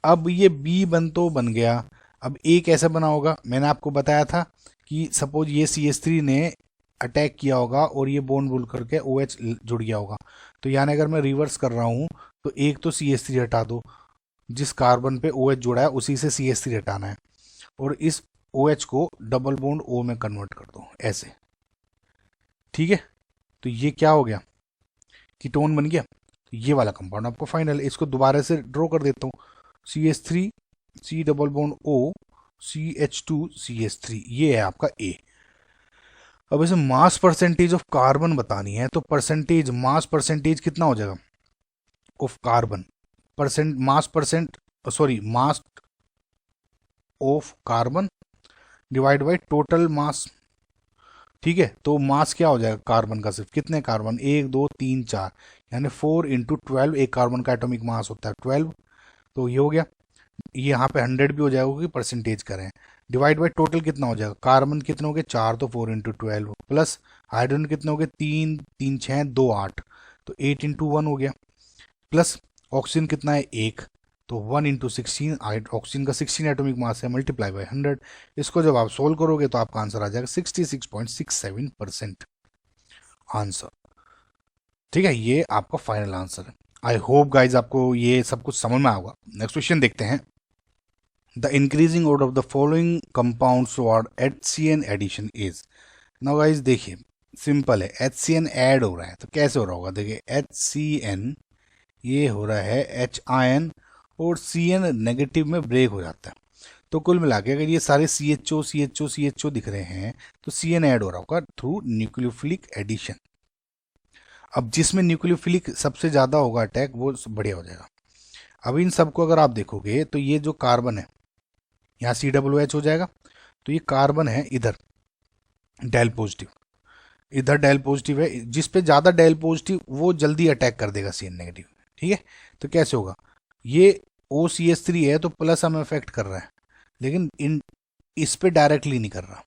अब ये B बन गया। अब A कैसे बना होगा, मैंने आपको बताया था कि सपोज ये CH3 ने अटैक किया होगा और ये बॉन्ड बुल करके OH जुड़ गया होगा, तो यानी अगर मैं रिवर्स कर रहा हूँ तो एक तो CH3 हटा दो, जिस कार्बन पे OH जोड़ा है उसी से CH3 हटाना है, और इस OH को डबल बॉन्ड O में कन्वर्ट कर दो ऐसे। ठीक है, तो ये क्या हो गया, कीटोन बन गया। तो ये वाला कंपाउंड आपको फाइनल, इसको दोबारा से ड्रॉ कर देता हूँ, CH3 C double bond O CH2 CH3, ये है आपका A। अब इसे मास परसेंटेज ऑफ कार्बन बतानी है, तो परसेंटेज मास परसेंटेज कितना हो जाएगा of carbon, percent mass percent sorry mass of carbon divide by total mass. ठीक है, तो मास क्या हो जाएगा कार्बन का, सिर्फ कितने कार्बन, 1 2 3 4, यानी 4 × 12, एक कार्बन का एटॉमिक मास होता है 12, तो ये हो गया। ये यहाँ पे 100 भी हो जाएगा क्योंकि परसेंटेज करें, डिवाइड बाई टोटल कितना हो जाएगा, कार्बन कितने हो गए 4, तो 4 × 12, प्लस हाइड्रोजन कितने हो गए 3 3 6 2 8, तो 8 × 1 हो गया, प्लस ऑक्सीजन कितना है 1, तो 1 × 16, ऑक्सीजन का 16 एटॉमिक मास है, मल्टीप्लाई बाई 100। इसको जब आप सोल्व करोगे तो आपका आंसर आ जाएगा 66.67% आंसर। ठीक है, ये आपका फाइनल आंसर है। आई होप गाइज आपको ये सब कुछ समझ में आएगा। नेक्स्ट क्वेश्चन देखते हैं। The increasing order of the following compounds for HCN addition is. Now guys देखिए सिंपल है, HCN ऐड हो रहा है तो कैसे हो रहा होगा, देखिए HCN ये हो रहा है H आयन और CN नेगेटिव में ब्रेक हो जाता है, तो कुल मिला के अगर ये सारे CHO CHO CHO दिख रहे हैं तो CN ऐड हो रहा होगा थ्रू न्यूक्लियोफिलिक एडिशन। अब जिसमें न्यूक्लियोफिलिक सबसे ज़्यादा होगा अटैक वो बढ़िया हो जाएगा। अब इन सबको अगर आप देखोगे तो ये जो कार्बन है यहाँ COOH हो जाएगा, तो ये कार्बन है इधर डेल पॉजिटिव, इधर डेल पॉजिटिव है, जिस पे ज़्यादा डेल पॉजिटिव वो जल्दी अटैक कर देगा CN नेगेटिव। ठीक है, तो कैसे होगा, ये OCH3 है तो प्लस हमें अफेक्ट कर रहा है, लेकिन इस पे डायरेक्टली नहीं कर रहा।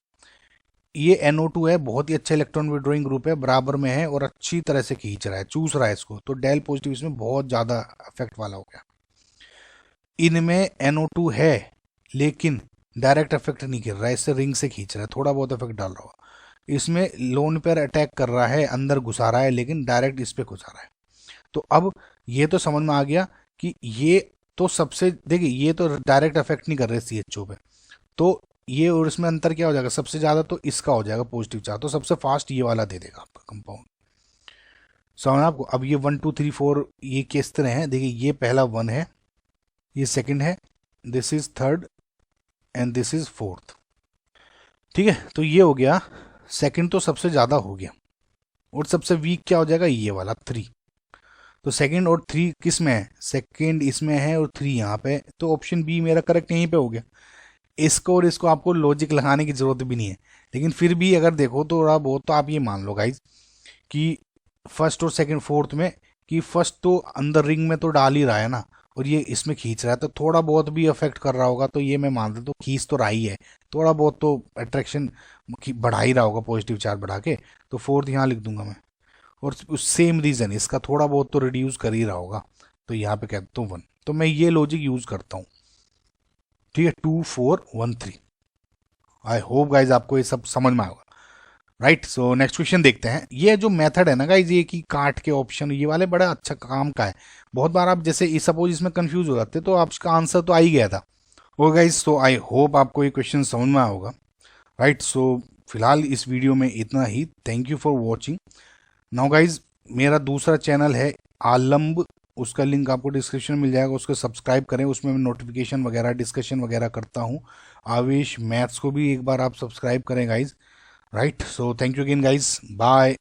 ये NO2 है, बहुत ही अच्छा इलेक्ट्रॉन विड्रॉइंग ग्रुप है, बराबर में है और अच्छी तरह से खींच रहा है, चूस रहा है इसको, तो डेल पॉजिटिव इसमें बहुत ज़्यादा अफेक्ट वाला हो गया। इनमें NO2 है लेकिन डायरेक्ट अफेक्ट नहीं कर रहा है, इससे रिंग से खींच रहा है, थोड़ा बहुत अफेक्ट डाल रहा होगा। इसमें लोन पर अटैक कर रहा है, अंदर घुसा रहा है, लेकिन डायरेक्ट इस पे घुसा रहा है। तो अब ये तो समझ में आ गया कि ये तो सबसे, देखिए ये तो डायरेक्ट अफेक्ट नहीं कर रहे CHO पे, तो ये और इसमें अंतर क्या हो जाएगा, सबसे ज़्यादा तो इसका हो जाएगा पॉजिटिव चार्ज, तो सबसे फास्ट ये वाला दे देगा आपका कंपाउंड। समझ आपको। अब ये 1 2 3 4 ये किस तरह है, देखिए ये पहला 1 है, ये सेकंड है, this is third and this is fourth. ठीक है, तो ये हो गया सेकंड, तो सबसे ज़्यादा हो गया, और सबसे वीक क्या हो जाएगा ये वाला 3। तो सेकंड और 3 किस में है, सेकंड इसमें है और 3 यहाँ पे, तो ऑप्शन बी मेरा करेक्ट यहीं पे हो गया। इसको और इसको आपको लॉजिक लगाने की जरूरत भी नहीं है, लेकिन फिर भी अगर देखो तो थोड़ा बहुत तो आप ये मान लो गाइज कि फर्स्ट और सेकंड फोर्थ में, कि फर्स्ट तो अंदर रिंग में तो डाल ही रहा है ना, और ये इसमें खींच रहा है, तो थोड़ा बहुत भी अफेक्ट कर रहा होगा, तो ये मैं मान लेता हूँ खींच तो रहा ही है, थोड़ा बहुत तो अट्रैक्शन बढ़ा ही रहा होगा पॉजिटिव चार्ज बढ़ा के, तो फोर्थ यहाँ लिख दूंगा मैं। और उस सेम रीज़न इसका थोड़ा बहुत तो रिड्यूस कर ही रहा होगा, तो यहाँ पे कहता हूँ 1, तो मैं ये लॉजिक यूज़ करता हूँ। ठीक है, 2 4 1 3। आई होप गाइज आपको ये सब समझ में आएगा, राइट। सो नेक्स्ट क्वेश्चन देखते हैं। ये जो मेथड है ना गाइज, ये कि काट के ऑप्शन, ये वाले बड़ा अच्छा काम का है। बहुत बार आप जैसे सपोज इसमें कंफ्यूज हो जाते तो आपका आंसर तो आ ही गया था। ओ गाइज, सो आई होप आपको ये क्वेश्चन समझ में आया होगा, राइट। सो फिलहाल इस वीडियो में इतना ही। Thank you for watching. Now guys, मेरा दूसरा चैनल है आलम्ब, उसका लिंक आपको डिस्क्रिप्शन में मिल जाएगा, उसको सब्सक्राइब करें, उसमें मैं नोटिफिकेशन वगैरह डिस्कशन वगैरह करता हूँ। आवेश मैथ्स को भी एक बार आप सब्सक्राइब करें guys, right. So thank you again guys, bye.